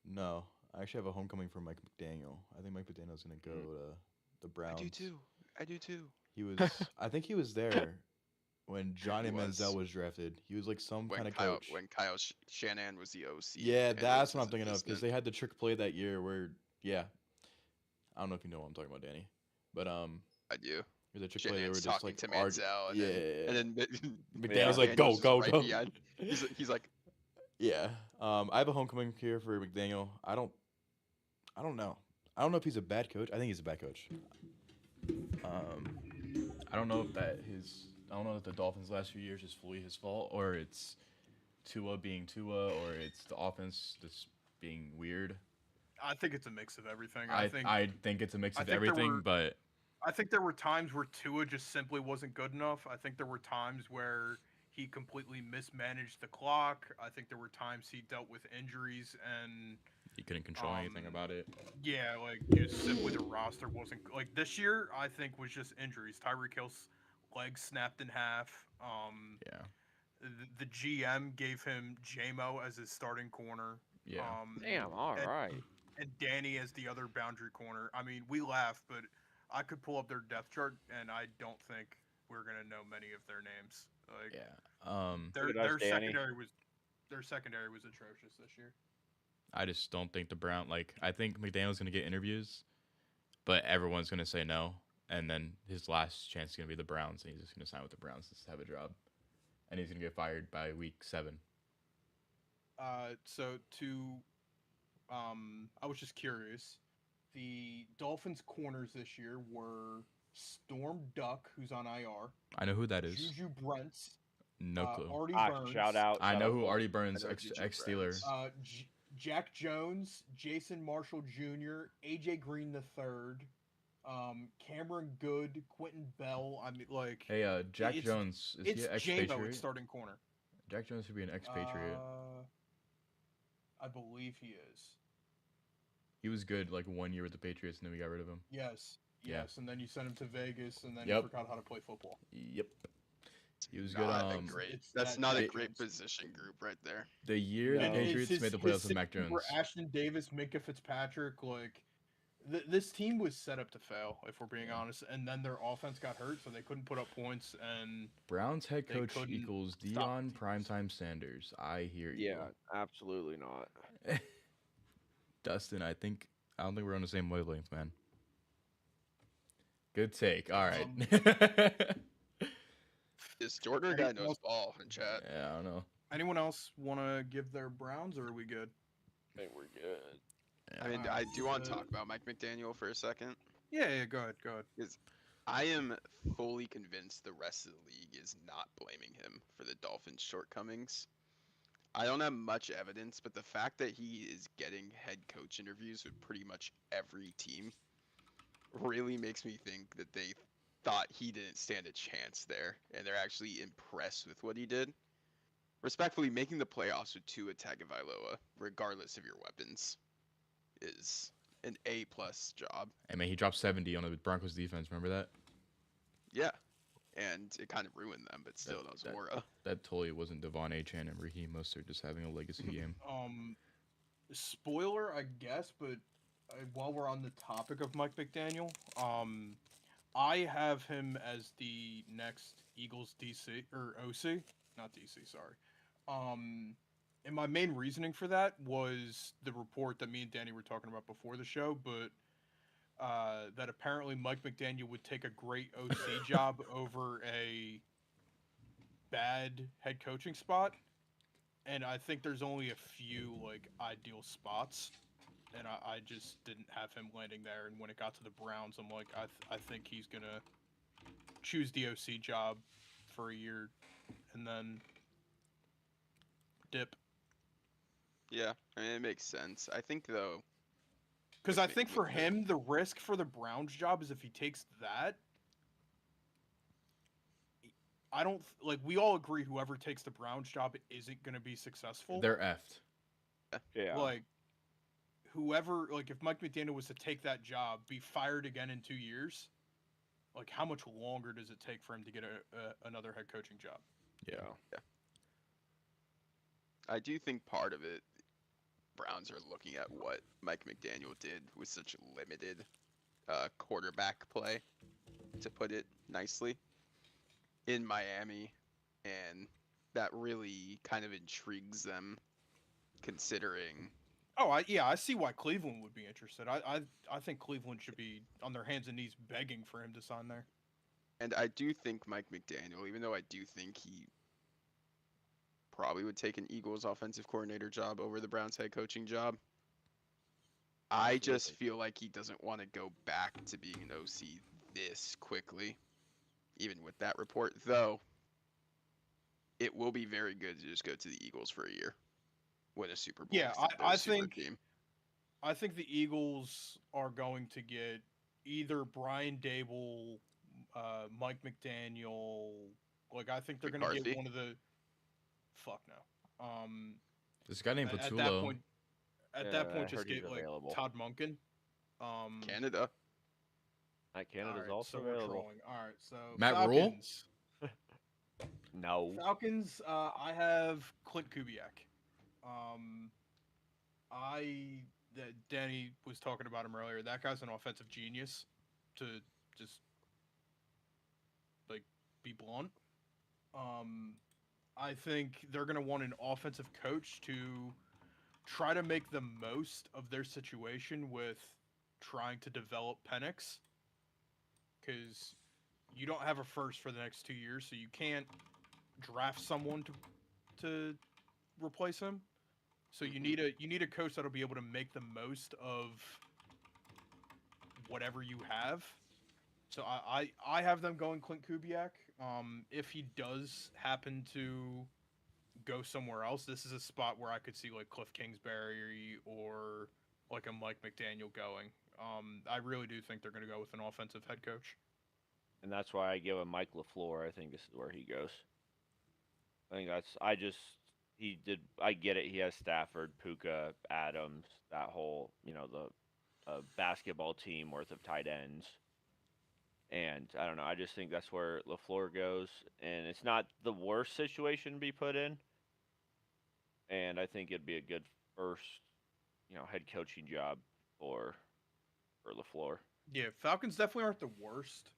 no, I actually have a homecoming for Mike McDaniel. I think Mike McDaniel's gonna go to the Browns. I do too. He was, I think he was there when Johnny He was. Manziel was drafted. He was like some kind of Kyle, coach. when Kyle Shanahan was the OC. Yeah, and that's was what I'm his thinking of because assistant. they had the trick play that year where, yeah, I don't know if you know what I'm talking about, Danny, but I do. there's a trick play they were Shanahan's just talking like to Manziel, and yeah, then McDaniel's Yeah. like go McDaniel's go right go. behind. He's like, Yeah, I have a homecoming here for McDaniel. I don't know. I don't know if he's a bad coach. I think he's a bad coach. I don't know if I don't know if the Dolphins' last few years is fully his fault, or it's Tua being Tua, or it's the offense just being weird. I think it's a mix of everything. I think it's a mix I of think there everything, were- but I think there were times where Tua just simply wasn't good enough. I think there were times where he completely mismanaged the clock. I think there were times he dealt with injuries and he couldn't control anything about it. yeah, like just simply the roster wasn't like this year. I think was just injuries. Tyreek Hill's leg snapped in half. Yeah, The GM gave him JMO as his starting corner. yeah. Damn. All and- right. And Danny as the other boundary corner. I mean, we laugh, but I could pull up their depth chart, and I don't think we're gonna know many of their names. Like, Yeah. Look at us, Danny. their secondary was atrocious this year. I just don't think the Brown I think McDaniel's gonna get interviews, but everyone's gonna say no, and then his last chance is gonna be the Browns, and he's just gonna sign with the Browns to have a job, and he's gonna get fired by week 7. So I was just curious. The Dolphins corners this year were Storm Duck, who's on IR, I know who that is. Juju Brents, No clue. Artie Ah, Burns, shout out. I shout know out who to- Artie Burns, I know ex Juju Steeler. Brents. Jack Jones, Jason Marshall Jr., AJ Green III, Cameron Good, Quentin Bell. I mean, like Hey, Jack it's- Jones is he it's an JMO expatriate? at starting corner. Jack Jones should be an expatriate. I believe he is. He was good like 1 year with the Patriots, and then we got rid of him. Yes. Yeah. Yes, and then you sent him to Vegas, and then Yep. you forgot how to play football. Yep. He was good. not a great. It's That's that not a Jack great Jones. position group right there. The year the No. Patriots made the playoffs with Mac safeties Jones. were Ashton Davis, Minka Fitzpatrick. Like, this team was set up to fail, if we're being honest. And then their offense got hurt, so they couldn't put up points. And Browns head They coach couldn't equals stop Dion teams. Primetime Sanders. I hear you. Yeah, absolutely not. Dustin, I don't think we're on the same wavelength, man. Good take. All right. This Jordan guy Anything knows else? ball in chat. Yeah, I don't know. anyone else want to give their Browns, or are we good? I think we're good. Yeah. I mean, Alright, I do want to so- talk about Mike McDaniel for a second. Yeah, go ahead. I am fully convinced the rest of the league is not blaming him for the Dolphins' shortcomings. I don't have much evidence, but the fact that he is getting head coach interviews with pretty much every team really makes me think that they thought he didn't stand a chance there, and they're actually impressed with what he did. Respectfully, making the playoffs with Tua Tagovailoa, regardless of your weapons, is an A+ job. Hey, man, he dropped 70 on the Broncos defense. Remember that? Yeah, and it kind of ruined them, but still, that was that- aura. That totally wasn't Devon Achane and Raheem Mostert just having a legacy game. Spoiler, I guess, but while we're on the topic of Mike McDaniel, I have him as the next Eagles DC or OC, not DC, sorry. And my main reasoning for that was the report that me and Danny were talking about before the show, but that apparently Mike McDaniel would take a great OC job over a bad head coaching spot, and I think there's only a few like ideal spots, and I just didn't have him landing there. And when it got to the Browns, I'm like, I think he's gonna choose the OC job for a year, and then dip. Yeah, I mean, it makes sense. I think though, Because with I me, think with for him, the risk for the Browns job is if he takes that. I don't like. We all agree whoever takes the Browns job isn't going to be successful. They're effed. Yeah. Like whoever, like if Mike McDaniel was to take that job, be fired again in 2 years, like how much longer does it take for him to get another head coaching job? Yeah. I do think part of it, Browns are looking at what Mike McDaniel did with such limited quarterback play, to put it nicely, in Miami, and that really kind of intrigues them, considering. Oh, I see why Cleveland would be interested. I think Cleveland should be on their hands and knees begging for him to sign there. And I do think Mike McDaniel, even though I do think he probably would take an Eagles offensive coordinator job over the Browns head coaching job, I just Absolutely. feel like he doesn't want to go back to being an OC this quickly, even with that report. Though, it will be very good to just go to the Eagles for a year, win a Super Bowl. Yeah, They're I a super think team. I think the Eagles are going to get either Brian Dable, Mike McDaniel. Like I think they're going to get McCarthy. one of the. Fuck no. This guy named At that Patullo. point, I just heard he's get like available. Todd Monken. Canada. Canada's Alright, also so we're available. trolling. All right, so Matt Rule? Falcons. No. Falcons. I have Clint Kubiak. That Danny was talking about him earlier. That guy's an offensive genius. To just like be blunt. I think they're gonna want an offensive coach to try to make the most of their situation with trying to develop Penix, because you don't have a first for the next 2 years, so you can't draft someone to replace him. So you need a coach that'll be able to make the most of whatever you have. So I have them going Clint Kubiak. If he does happen to go somewhere else, this is a spot where I could see like Cliff Kingsbury or like a Mike McDaniel going. I really do think they're going to go with an offensive head coach. And that's why I give him Mike LaFleur. I think this is where he goes. I get it. He has Stafford, Puka, Adams, that whole, the basketball team worth of tight ends. And I don't know. I just think that's where LaFleur goes. And it's not the worst situation to be put in. And I think it'd be a good first, head coaching job for LaFleur. Yeah, Falcons definitely aren't the worst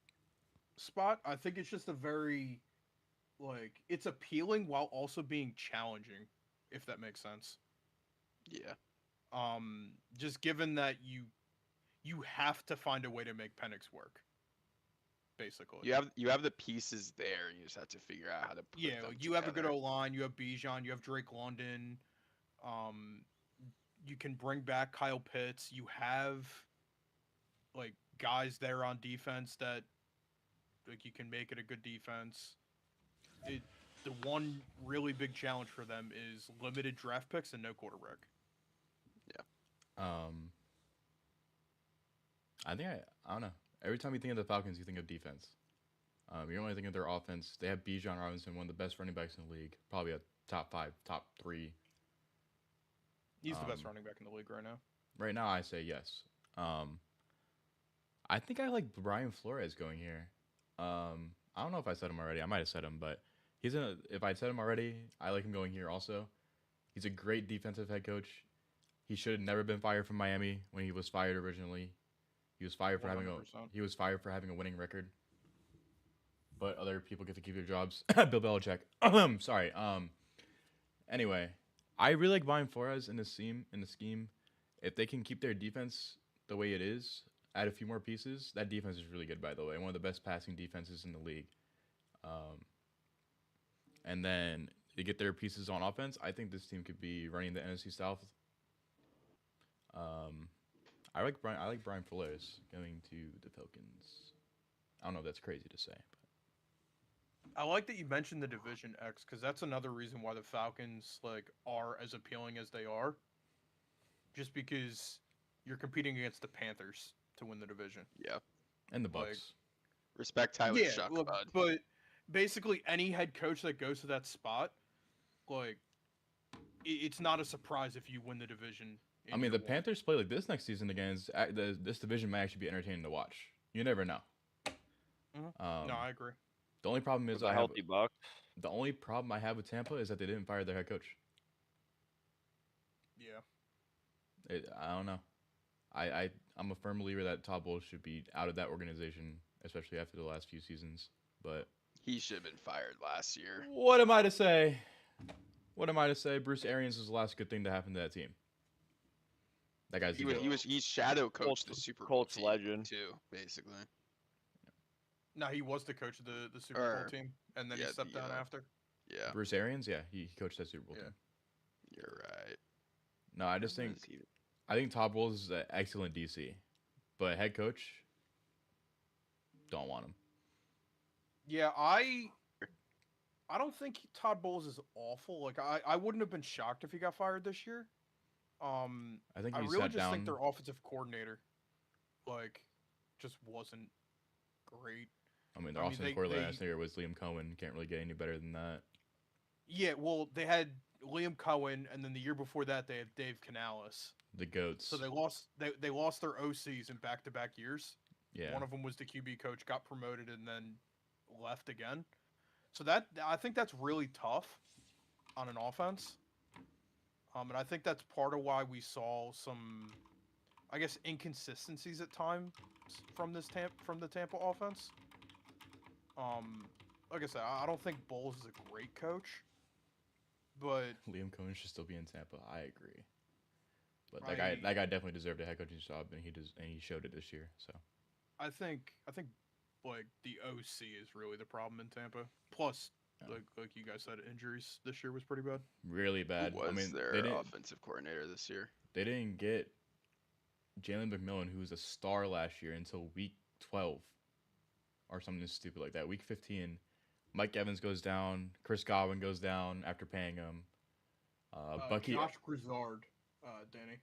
spot. I think it's just a very like it's appealing while also being challenging, if that makes sense. Yeah. Just given that you have to find a way to make Penix work. Basically. You have the pieces there. You just have to figure out how to put them Like, you together. have a good O line. You have Bijan. You have Drake London. You can bring back Kyle Pitts. You have like guys there on defense that like you can make it a good defense. The one really big challenge for them is limited draft picks and no quarterback. I think I don't know. Every time you think of the Falcons, you think of defense. You don't really think of their offense. They have Bijan Robinson, one of the best running backs in the league, probably a top 5, top 3. He's the best running back in the league right now. Right now, I say yes. I think I like Brian Flores going here. I don't know if I said him already. I might have said him, but if I said him already, I like him going here also. He's a great defensive head coach. He should have never been fired from Miami when he was fired originally. He was fired for 100%. having a winning record. But other people get to keep their jobs. Bill Belichick. Sorry. Anyway, I really like Brian Flores in the scheme. If they can keep their defense the way it is, add a few more pieces. That defense is really good, by the way. One of the best passing defenses in the league. and then they get their pieces on offense, I think this team could be running the NFC South. I like Brian Flores going to the Falcons. I don't know if that's crazy to say. I like that you mentioned the Division X because that's another reason why the Falcons are as appealing as they are. Just because you're competing against the Panthers to win the division. Yeah. And the Bucks. Respect Tyler Shuck, bud. But basically any head coach that goes to that spot, it's not a surprise if you win the division. I mean, the Panthers play like this next season against this division might actually be entertaining to watch. You never know. Mm-hmm. No, I agree. The only problem is healthy Bucks. The only problem I have with Tampa is that they didn't fire their head coach. Yeah. I don't know. I'm a firm believer that Todd Bowles should be out of that organization, especially after the last few seasons. But he should have been fired last year. What am I to say? Bruce Arians was the last good thing to happen to that team. That guy's he's shadow coached the Super Bowl Colts legend too, basically. No, he was the coach of the Super Bowl team, and then he stepped down after. Yeah. Bruce Arians, he coached that Super Bowl team. You're right. No, I just think Todd Bowles is an excellent DC, but head coach, don't want him. Yeah, I don't think Todd Bowles is awful. I wouldn't have been shocked if he got fired this year. I really just think their offensive coordinator, just wasn't great. I mean, their offensive coordinator last year was Liam Cohen. Can't really get any better than that. Yeah, well, they had Liam Cohen, and then the year before that, they had Dave Canales. The GOATs. So they lost their OCs in back-to-back years. Yeah. One of them was the QB coach, got promoted, and then left again. So I think that's really tough on an offense. And I think that's part of why we saw some, I guess, inconsistencies at times from the Tampa offense. Like I said, I don't think Bowles is a great coach, but Liam Cohen should still be in Tampa. I agree, but that guy definitely deserved a head coaching job, and he showed it this year. So I think the OC is really the problem in Tampa. Plus, like you guys said, injuries this year was pretty bad. Really bad. Who was their offensive coordinator this year? They didn't get Jalen McMillan, who was a star last year, until week 12 or something stupid like that. Week 15, Mike Evans goes down. Chris Godwin goes down after paying him. Bucky. Josh Grizzard, Danny.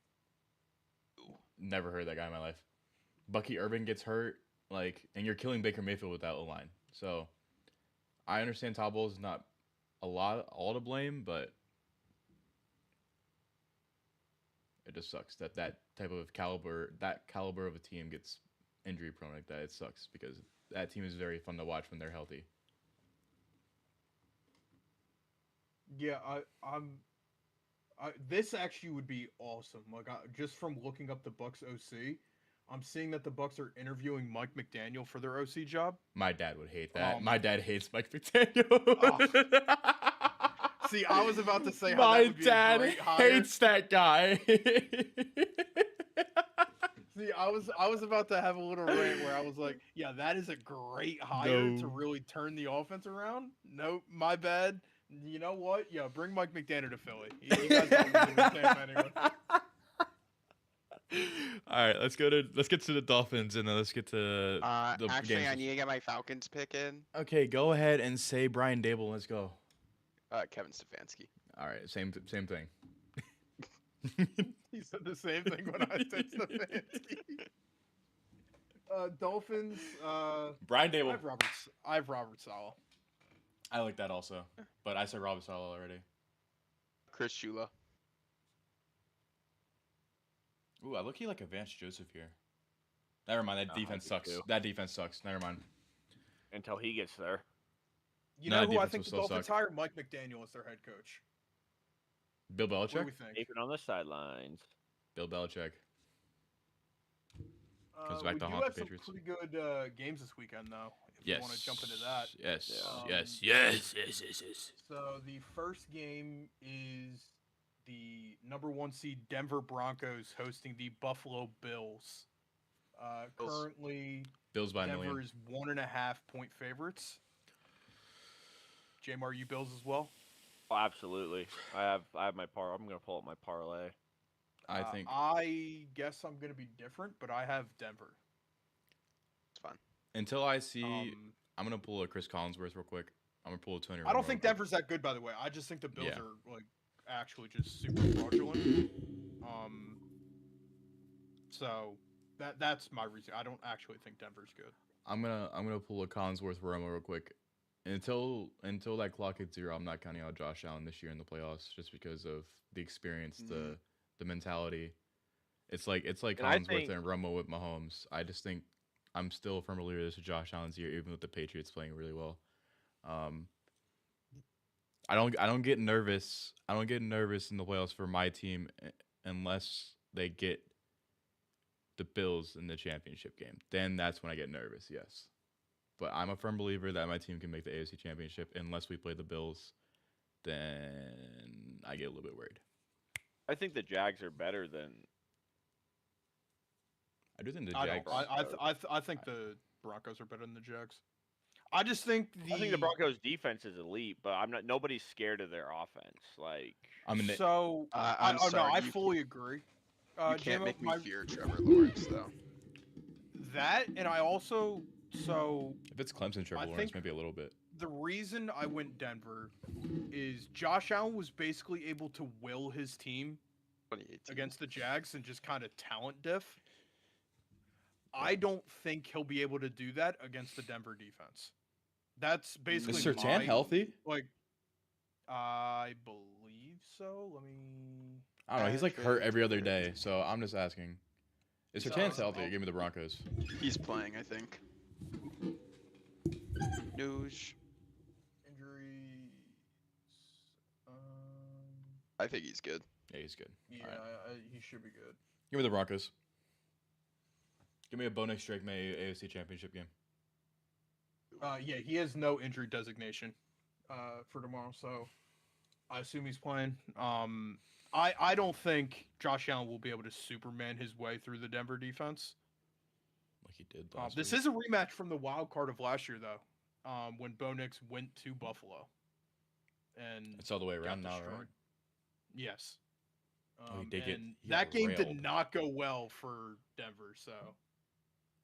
Never heard that guy in my life. Bucky Urban gets hurt, and you're killing Baker Mayfield with that O-line. So I understand Todd Bowles is not all to blame, but it just sucks that type of caliber of a team gets injury prone like that. It sucks because that team is very fun to watch when they're healthy. Yeah, this actually would be awesome. Just from looking up the Bucks OC, I'm seeing that the Bucks are interviewing Mike McDaniel for their OC job. My dad would hate that. My dad hates Mike McDaniel. See, I was about to say how that would be a great hire. Hates that guy. See, I was about to have a little rant where I was like, "Yeah, that is a great hire to really turn the offense around." Nope, my bad. You know what? Yeah, bring Mike McDaniel to Philly. You guys don't need to Tampa anyway. All right, let's get to the Dolphins and then let's get to the actually games. I need to get my Falcons pick in. Okay, go ahead and say Brian Dable. Let's go. Kevin Stefanski. All right, same thing. He said the same thing when I said Stefanski. Dolphins. Brian Dable. I have Robert Saleh. I like that also, but I said Robert Saleh already. Chris Shula. Ooh, I look like a Vance Joseph here. Never mind, that defense sucks. That defense sucks. Never mind. Until he gets there. You know who I think the Dolphins hire? Mike McDaniel as their head coach. Bill Belichick? What do we think? Even on the sidelines. Bill Belichick. Comes back to haunt the Patriots. Some pretty good games this weekend, though. If you want to jump into that. Yes. So the first game is the number 1 seed Denver Broncos hosting the Buffalo Bills. Currently, Bills by Denver $1 million. is 1.5 point favorites. Jamar, you Bills as well? Oh, absolutely. I have my I'm gonna pull up my parlay. I guess I'm gonna be different, but I have Denver. It's fine. Until I see, I'm gonna pull a Chris Collinsworth real quick. I'm gonna pull a Tony. I don't think Denver's that good, by the way. I just think the Bills Yeah. are like actually just super fraudulent. So that's my reason. I don't actually think Denver's good. I'm gonna pull a Collinsworth Romo real quick. Until that clock hits 0, I'm not counting out Josh Allen this year in the playoffs, just because of the experience, the mentality. It's like Collinsworth and Romo with Mahomes. I just think I'm still a firm believer this is Josh Allen's year, even with the Patriots playing really well. I don't get nervous. I don't get nervous in the playoffs for my team unless they get the Bills in the championship game. Then that's when I get nervous. Yes, but I'm a firm believer that my team can make the AFC Championship unless we play the Bills. Then I get a little bit worried. I think the Jags are better than. I do think the Jags. I think the Broncos are better than the Jags. I just think the Broncos defense is elite, but I'm not. Nobody's scared of their offense. Like I fully agree. You can't make me fear Trevor Lawrence though. That and I also if it's Clemson, Trevor Lawrence, maybe a little bit. The reason I went Denver is Josh Allen was basically able to will his team against the Jags and just kind of talent diff. I don't think he'll be able to do that against the Denver defense. That's basically Is Surtain healthy? Like, I believe so. Let me. I don't know. He's like hurt every other day, so I'm just asking. Is Surtain healthy? Give me the Broncos. He's playing, I think. News. Injuries. I think he's good. Yeah, he's good. Yeah, he should be good. Give me the Broncos. Give me a Bo Nix Drake May AFC Championship game. Yeah, he has no injury designation for tomorrow, so I assume he's playing. I don't think Josh Allen will be able to Superman his way through the Denver defense. Like he did last This week. is a rematch from the wild card of last year, though, when Bo Nix went to Buffalo. And it's all the way around now, right? Yes. That game did not go well for Denver, so.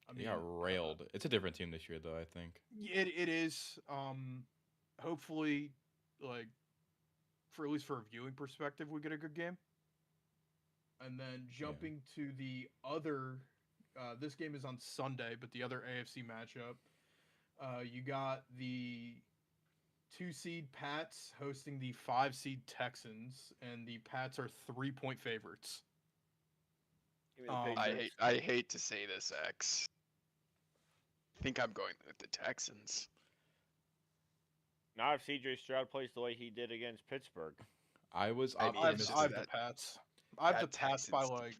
I mean, he got railed. It's a different team this year, though, I think. It is. Hopefully, like, for at least for a viewing perspective, we get a good game. And then jumping to the other, this game is on Sunday, but the other AFC matchup, you got the 2-seed Pats hosting the 5-seed Texans, and the Pats are 3-point favorites. I hate to say this, X. I think I'm going with the Texans. Not if CJ Stroud plays the way he did against Pittsburgh. I was I have the Pats. I have the Pats by like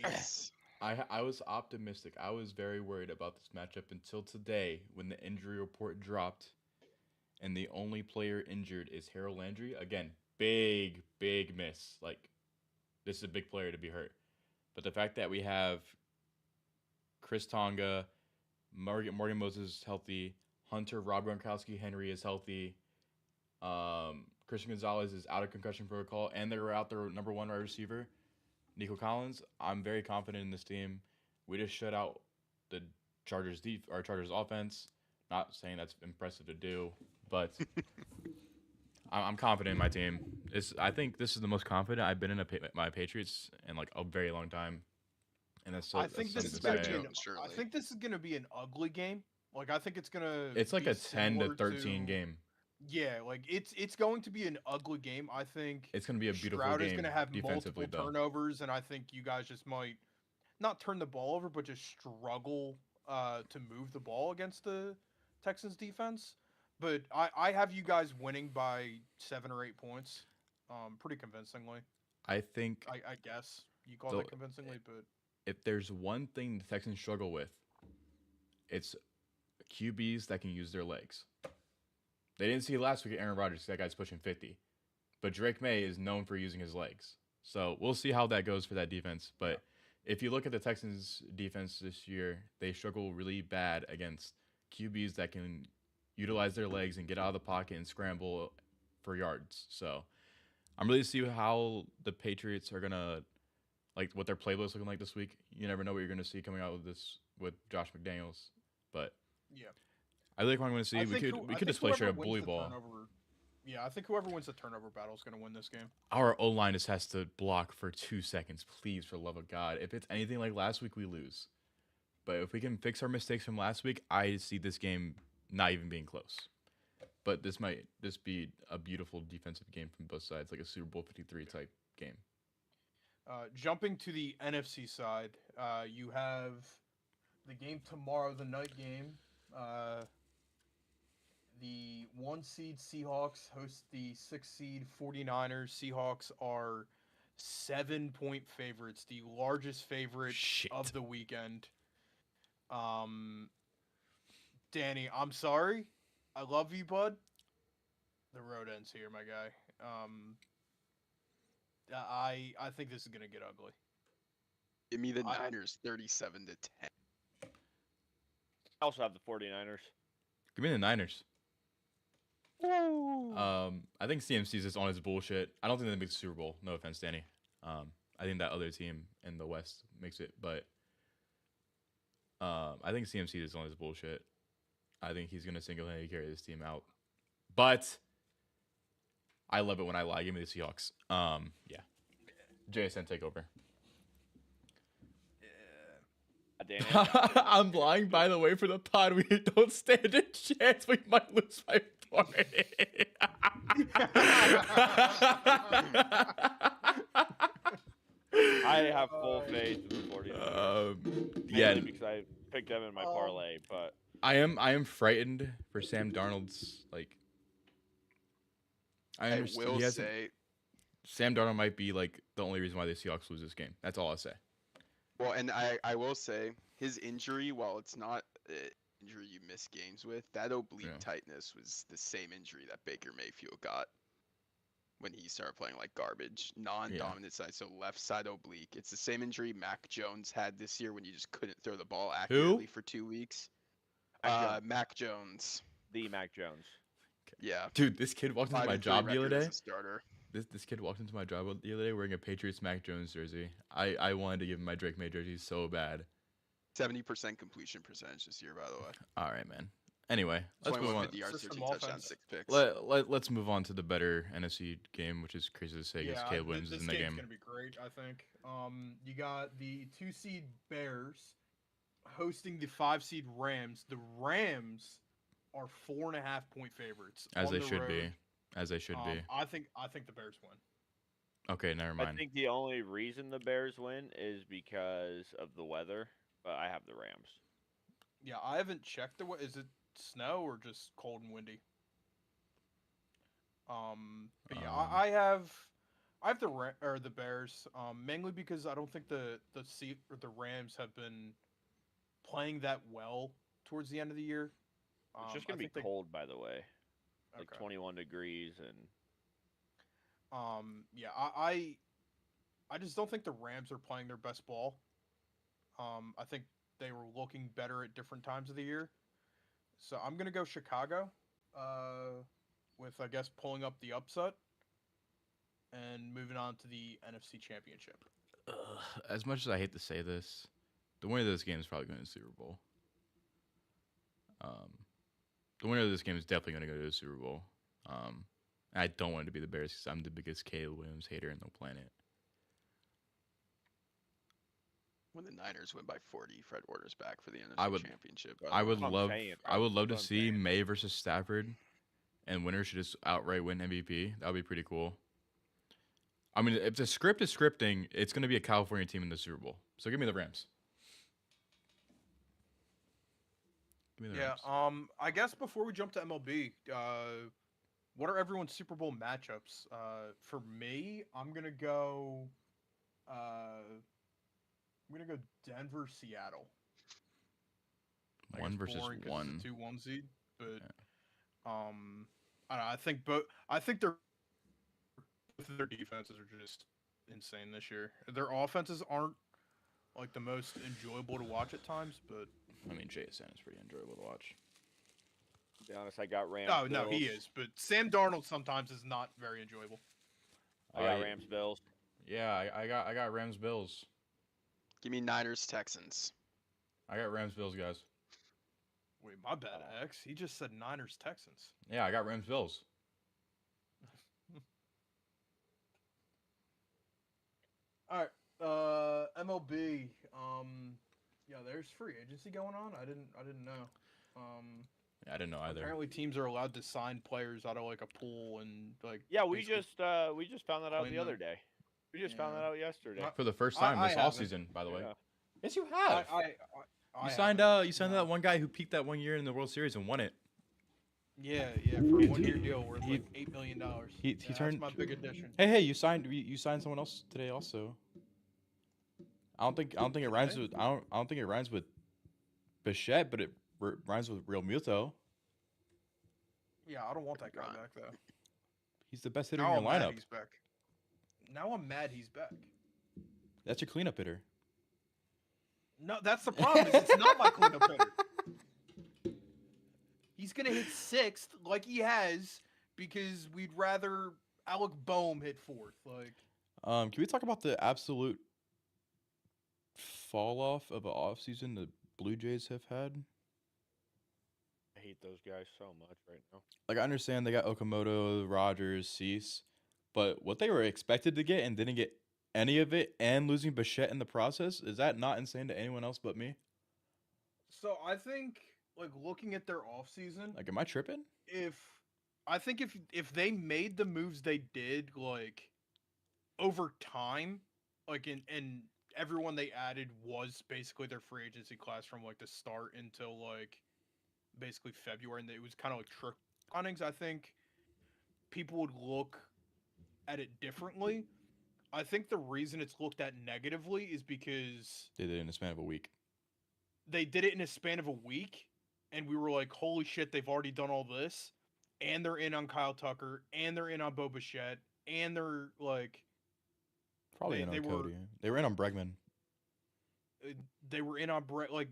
8. I was optimistic. I was very worried about this matchup until today when the injury report dropped, and the only player injured is Harold Landry. Again, big miss. Like, this is a big player to be hurt. But the fact that we have Chris Tonga, Morgan Moses healthy, Hunter, Rob Gronkowski, Henry is healthy, Christian Gonzalez is out of concussion protocol, and they're out their number 1 wide receiver, Nico Collins. I'm very confident in this team. We just shut out the Chargers offense. Not saying that's impressive to do, but I'm confident in my team. I think this is the most confident I've been in my Patriots in like a very long time. And I think this is going to be an ugly game. Like, I think it's like a 10 to 13 game. Yeah, like it's going to be an ugly game. I think it's going to be a beautiful Stroud game. is going to have multiple though. turnovers, and I think you guys just might not turn the ball over, but just struggle to move the ball against the Texans defense. But I have you guys winning by 7 or 8 points, pretty convincingly. I think. I guess you call that convincingly, but if there's one thing the Texans struggle with, it's QBs that can use their legs. They didn't see last week at Aaron Rodgers. That guy's pushing 50. But Drake May is known for using his legs. So we'll see how that goes for that defense. But if you look at the Texans' defense this year, they struggle really bad against QBs that can utilize their legs and get out of the pocket and scramble for yards. So I'm really see how the Patriots are gonna like what their playbook's looking like this week. You never know what you're gonna see coming out with Josh McDaniels, but Yeah. I like what I'm gonna see. We could display straight up bully ball. Yeah, I think whoever wins the turnover battle is going to win this game. Our O-line just has to block for 2 seconds, please, for the love of God. If it's anything like last week, we lose. But if we can fix our mistakes from last week, I see this game not even being close. But this might just be a beautiful defensive game from both sides, like a Super Bowl 53 type game. Jumping to the NFC side, you have the game tomorrow, the night game. The 1 seed Seahawks host the 6 seed 49ers. Seahawks are 7-point favorites, the largest favorite of the weekend. Danny, I'm sorry. I love you, bud. The road ends here, my guy. I think this is gonna get ugly. Give me the Niners 37-10. I also have the 49ers. Give me the Niners. Woo! I think CMC's just on his bullshit. I don't think they make the Super Bowl. No offense, Danny. I think that other team in the West makes it, but I think CMC is on his bullshit. I think he's gonna single-handedly carry this team out. But I love it when I lie. Give me the Seahawks. Yeah. JSN, take over. I'm lying, by the way, for the pod. We don't stand a chance. We might lose by 40. I have full faith in the 49ers. Yeah, because I picked them in my parlay, but I am frightened for Sam Darnold's I will say Sam Darnold might be like the only reason why the Seahawks lose this game. That's all I'll say. Well, and I will say his injury, while it's not an injury you miss games with, that oblique tightness was the same injury that Baker Mayfield got when he started playing like garbage, non-dominant side, so left side oblique. It's the same injury Mac Jones had this year when you just couldn't throw the ball accurately for 2 weeks. Mac Jones. The Mac Jones. Yeah. Dude, this kid walked into my job the other day. Starter. This kid walked into my job the other day wearing a Patriots Mac Jones jersey. I wanted to give him my Drake May jersey so bad. 70% completion percentage this year, by the way. All right, man. Anyway, let's move on. Let's move on to the better NFC game, which is crazy to say because Caleb Williams is in the game. This game's gonna be great, I think. You got the 2 seed Bears hosting the 5 seed Rams. The Rams are 4.5-point favorites. As they should be. As they should be. I think the Bears win. Okay, never mind. I think the only reason the Bears win is because of the weather, but I have the Rams. Yeah, I haven't checked the weather. Is it snow or just cold and windy? But yeah, I have the Bears, mainly because I don't think the Rams have been playing that well towards the end of the year. It's just gonna be cold, by the way. Like 21 degrees and. Yeah, I just don't think the Rams are playing their best ball. I think they were looking better at different times of the year. So I'm gonna go Chicago, with I guess pulling up the upset, and moving on to the NFC Championship. As much as I hate to say this, the winner of this game is probably going to the Super Bowl. The winner of this game is definitely going to go to the Super Bowl. I don't want it to be the Bears because I'm the biggest Caleb Williams hater in the planet. When the Niners win by 40, Fred Warner's back for the NFC Championship. I would love to see May versus Stafford, and winner should just outright win MVP. That would be pretty cool. I mean, if the script is scripting, it's going to be a California team in the Super Bowl. So give me the Rams. Rams. I guess before we jump to MLB, what are everyone's Super Bowl matchups? For me, I'm gonna go Denver, Seattle. 1 versus 1. 2-1 seed, but I don't know, I think both of their defenses are just insane this year. Their offenses aren't like the most enjoyable to watch at times, but I mean, JSN is pretty enjoyable to watch. be honest, I got Rams. Oh no, he Bills. is. But Sam Darnold sometimes is not very enjoyable. I got Rams Bills. Yeah, I got Rams Bills. Give me Niners Texans. I got Rams Bills, guys. Wait, my bad, X. He just said Niners Texans. Yeah, I got Rams Bills. All right. MLB. Yeah, there's free agency going on. I didn't know. Yeah, I didn't know either. Apparently, teams are allowed to sign players out of like a pool and like. Yeah, we basically- just found that out claim the other them. day. We just found that out yesterday. Not- For the first I time this haven't. off season, by the way. Yeah. Yes, you have. I you signed haven't. you signed No. that one guy who peaked that 1 year in the World Series and won it. Yeah, for a 1 year deal worth he- like $8 million. He Yeah, turned. That's my big addition. Hey, you signed someone else today also. I don't think it rhymes with I don't think it rhymes with Bichette, but it rhymes with Real Muto. Yeah, I don't want that guy Right. back though. He's the best hitter Now in your I'm mad lineup. he's back. Now I'm mad he's back. That's your cleanup hitter. No, that's the problem. Is it's not my cleanup hitter. He's gonna hit sixth like he has because we'd rather Alec Boehm hit fourth. Like, Can we talk about the absolute fall off of an offseason the Blue Jays have had? I hate those guys so much right now. Like, I understand they got Okamoto, Rogers, Cease, but what they were expected to get and didn't get any of it, and losing Bichette in the process, is that not insane to anyone else but me? so I think like looking at their offseason, Like, am I tripping? if they made the moves they did like over time, like and everyone they added was basically their free agency class from like the start until like basically February, and it was kind of like trick signings. I think people would look at it differently. I think the reason it's looked at negatively is because They did it in the span of a week. they did it in a span of a week, and we were like, holy shit, they've already done all this, and they're in on Kyle Tucker, and they're in on Bo Bichette, and they're like, Probably They- in on they were- Cody. They were in on Bregman. they were in on Brett. Like,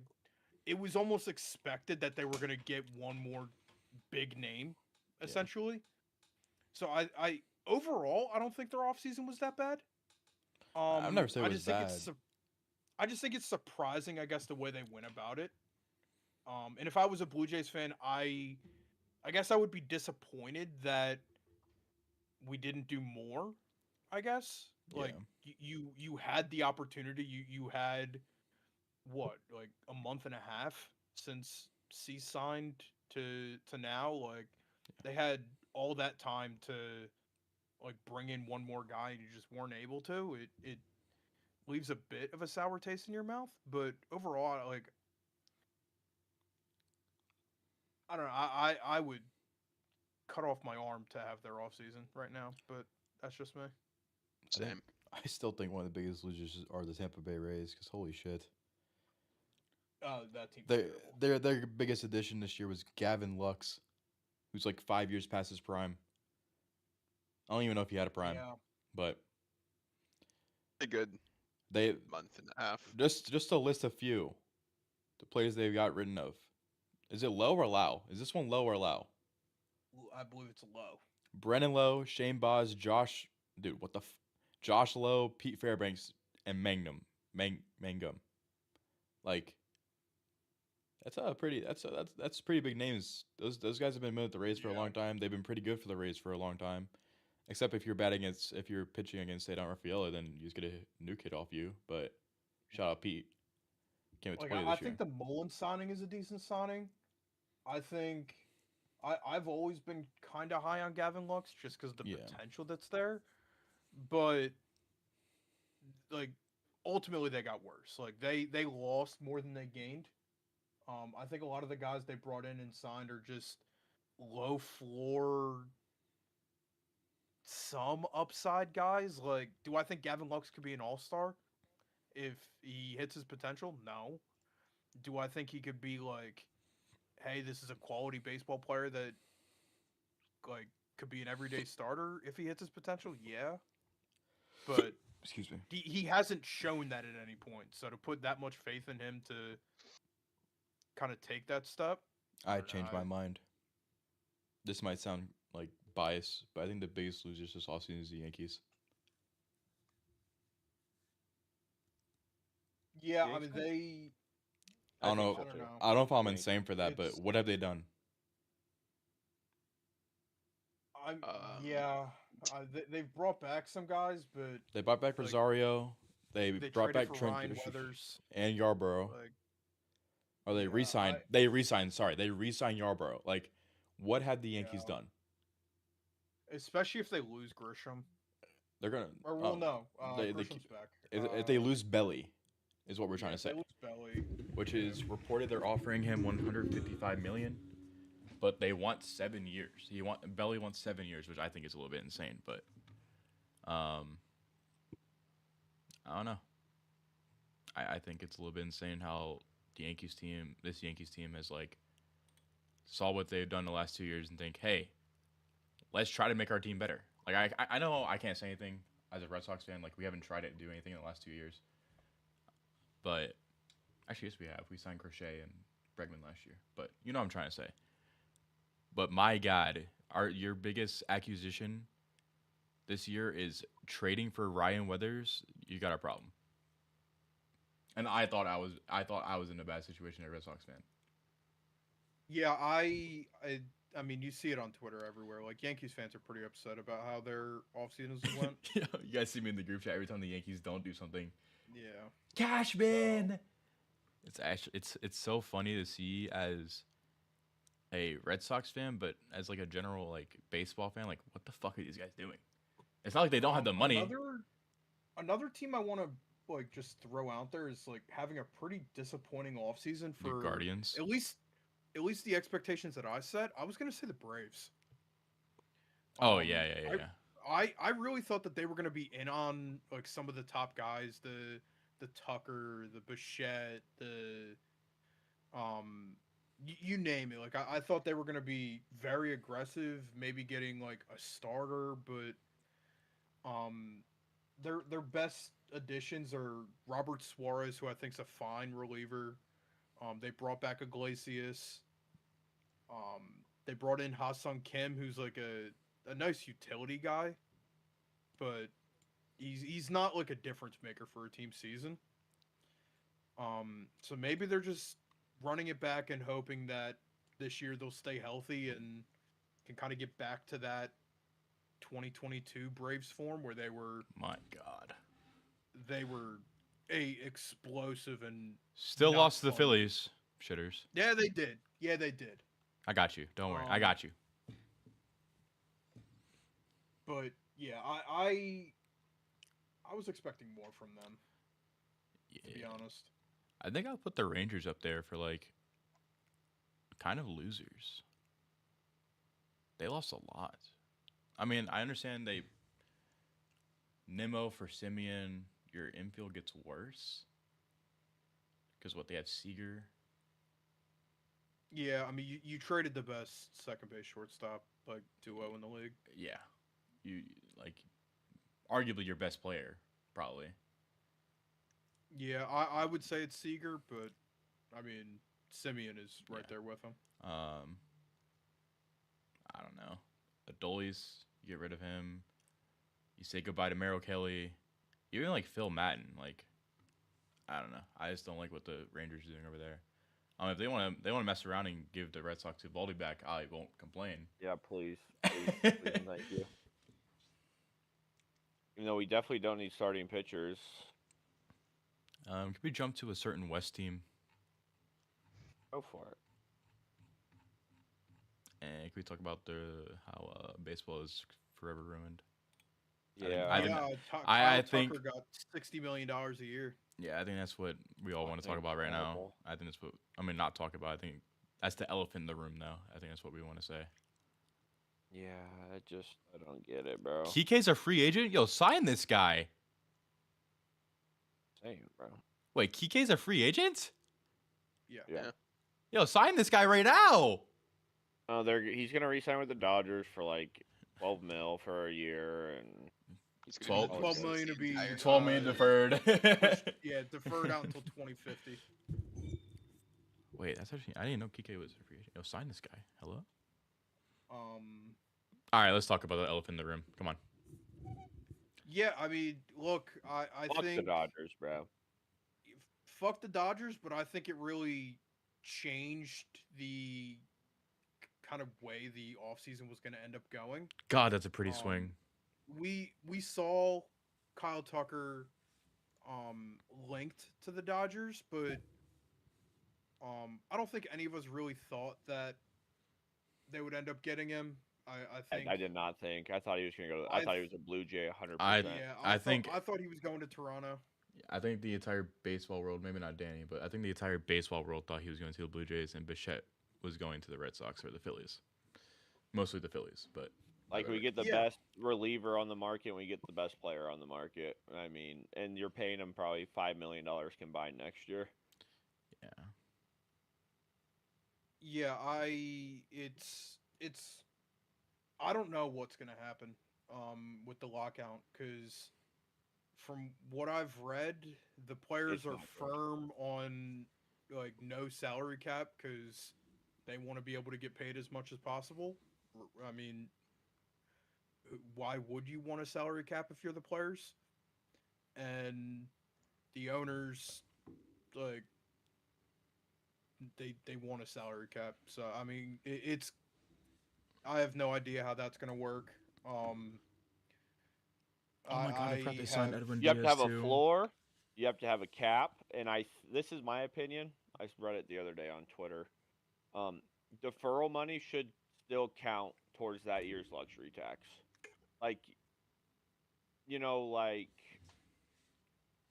it was almost expected that they were gonna get one more big name, essentially. So I overall, I don't think their offseason was that bad. I've never said it I was just think bad. I just think it's surprising, I guess, the way they went about it. And if I was a Blue Jays fan, I guess I would be disappointed that we didn't do more. I guess like you had the opportunity. You had what, like a month and a half since C signed to now. Like they had all that time to like bring in one more guy, and you just weren't able to. It leaves a bit of a sour taste in your mouth, but overall, like, I don't know. I would cut off my arm to have their off season right now, but that's just me. Same. I still think one of the biggest losers are the Tampa Bay Rays, because holy shit. That team. Their biggest addition this year was Gavin Lux, who's like 5 years past his prime. I don't even know if he had a prime, Yeah. but A good they month and a half. just to list a few, the players they've got rid of. Is it Low or Lau? Is this one Low or Lau? I believe it's low. Brennan Lowe, Shane Boz, Josh Lowe, Pete Fairbanks, and Mangum. Like, that's pretty big names. Those guys have been with the Rays for a Yeah. long time. They've been pretty good for the Rays for a long time. Except if you're pitching against Cedar Rafaela, then you just get a new kid off you. But shout out Pete. Can't wait to Like, play I this year. think the Mullen signing is a decent signing. I think I've always been kind of high on Gavin Lux just because of the Yeah. potential that's there. But like ultimately they got worse. Like they lost more than they gained. I think a lot of the guys they brought in and signed are just low floor, some upside guys. Like, do I think Gavin Lux could be an all-star if he hits his potential? No. Do I think he could be like, hey, this is a quality baseball player that like could be an everyday starter if he hits his potential? Yeah. But Excuse me. he hasn't shown that at any point. So to put that much faith in him to kind of take that step, I don't know, changed my mind. this might sound like bias, but I think the biggest losers this offseason is the Yankees. Yeah, You I think mean so? they. I don't think know. so I don't too. know. I don't know if I'm Think insane for that, but it's. what have they done? I'm. Um, Yeah, they've brought back some guys, but They brought back like Rosario. They they brought traded back for Trent Ryan Grisham Weathers. and Yarborough. Like, Or they yeah, re-signed. They re-signed. Sorry, they re-signed Yarborough. Like, what have the Yankees yeah, done? especially if they lose Grisham. They're gonna. Or well, no, They Grisham's back. if they lose Belly, is what we're Yeah, trying to if they say. lose Belly, Which yeah, is reported they're offering him 155 million, but they want 7 years. Belly wants 7 years, which I think is a little bit insane. But I don't know. I think it's a little bit insane how this Yankees team has like saw what they've done the last 2 years and think, hey, let's try to make our team better. Like I know I can't say anything as a Red Sox fan. Like we haven't tried to do anything in the last 2 years, but actually yes we have. We signed Crochet and Bregman last year, but you know what I'm trying to say. But my God, your biggest acquisition this year is trading for Ryan Weathers. You got a problem. And I thought I was in a bad situation as a Red Sox fan. yeah. I mean, you see it on Twitter everywhere. Like Yankees fans are pretty upset about how their off seasons went. You guys see me in the group chat every time the Yankees don't do something. Yeah, Cashman. so, It's actually it's so funny to see as a Red Sox fan, but as like a general like baseball fan, like what the fuck are these guys doing? It's not like they don't have the money. another team I want to like just throw out there is like having a pretty disappointing offseason The for Guardians. at least the expectations that I set. I was gonna say the Braves. Oh Um, yeah. I really thought that they were gonna be in on like some of the top guys, the Tucker, the Bichette, the you name it. Like I thought they were gonna be very aggressive, maybe getting like a starter, but um their best additions are Robert Suarez, who I think's a fine reliever. They brought back Iglesias. They brought in Ha-Sung Kim, who's like a nice utility guy, but he's not like a difference maker for a team season. So maybe they're just running it back and hoping that this year they'll stay healthy and can kind of get back to that 2022 Braves form where My God. they were a explosive and Still not lost to the fun. Phillies. Shitters. Yeah, they did. Yeah, they did. I got you. Don't worry. I Um, got you. But yeah, I was expecting more from them, to be Yeah. honest. I think I'll put the Rangers up there for like kind of losers. They lost a lot. I mean, I understand they Nimmo for Simeon, your infield gets worse. Because what they have Seager. Yeah, I mean, you traded the best second base shortstop like duo in the league. Yeah. You like arguably your best player, probably. Yeah, I would say it's Seager, but I mean, Simeon is right Yeah. there with him. I don't know. Adolis, you get rid of him. You say goodbye to Merrill Kelly. Even like Phil Matten, like I don't know. I just don't like what the Rangers are doing over there. If they want to mess around and give the Red Sox Eovaldi back, I won't complain. Yeah, please, please, and thank you. Even though we definitely don't need starting pitchers. Could we jump to a certain West team? Go for it. And can we talk about how baseball is forever ruined? Yeah. I think- Yeah, I Kyle think- Tucker got $60 million a year. Yeah, I think that's what we all I want to talk think about right now. horrible. I think that's what not talk about. I think that's the elephant in the room, though. I think that's what we want to say. Yeah, I don't get it, bro. Kike's a free agent. Yo, sign this guy. Same, bro. Wait, Kike's a free agent? Yeah. Yeah. Yo, sign this guy right now. He's gonna re-sign with the Dodgers for like 12 mil for a year, and He's gonna be 12 the million to be entire 12 million deferred. Yeah, deferred out until 2050. Wait, that's actually I didn't know Kike was a free agent. Yo, sign this guy. Hello. All right, let's talk about the elephant in the room. Come on. Yeah, I mean, look, I Fuck the think Dodgers, bro. fuck the Dodgers, but I think it really changed the kind of way the offseason was going to end up going. God, that's a pretty Um, swing. we saw Kyle Tucker linked to the Dodgers, but I don't think any of us really thought that they would end up getting him. I think I did not think. I thought he was gonna go. I I thought he was a Blue Jay, 100%. yeah, I think I thought he was going to Toronto. I think the entire baseball world, maybe not Danny, but I think the entire baseball world thought he was going to the Blue Jays and Bichette was going to the Red Sox or the Phillies. Mostly the Phillies, but Like we whatever. get the Yeah. best reliever on the market, and we get the best player on the market. I mean, and you're paying him probably $5 million combined next year. Yeah. Yeah, it's I don't know what's gonna happen with the lockout because from what I've read, the players It's are not good. firm on like no salary cap because they want to be able to get paid as much as possible. I mean, why would you want a salary cap if you're the players? And the owners like they want a salary cap. So I mean, it's I have no idea how that's gonna work. Oh my God! I forgot they signed Edwin You have to Diaz have a too. floor. You have to have a cap, and this is my opinion. I read it the other day on Twitter. Deferral money should still count towards that year's luxury tax. Like, like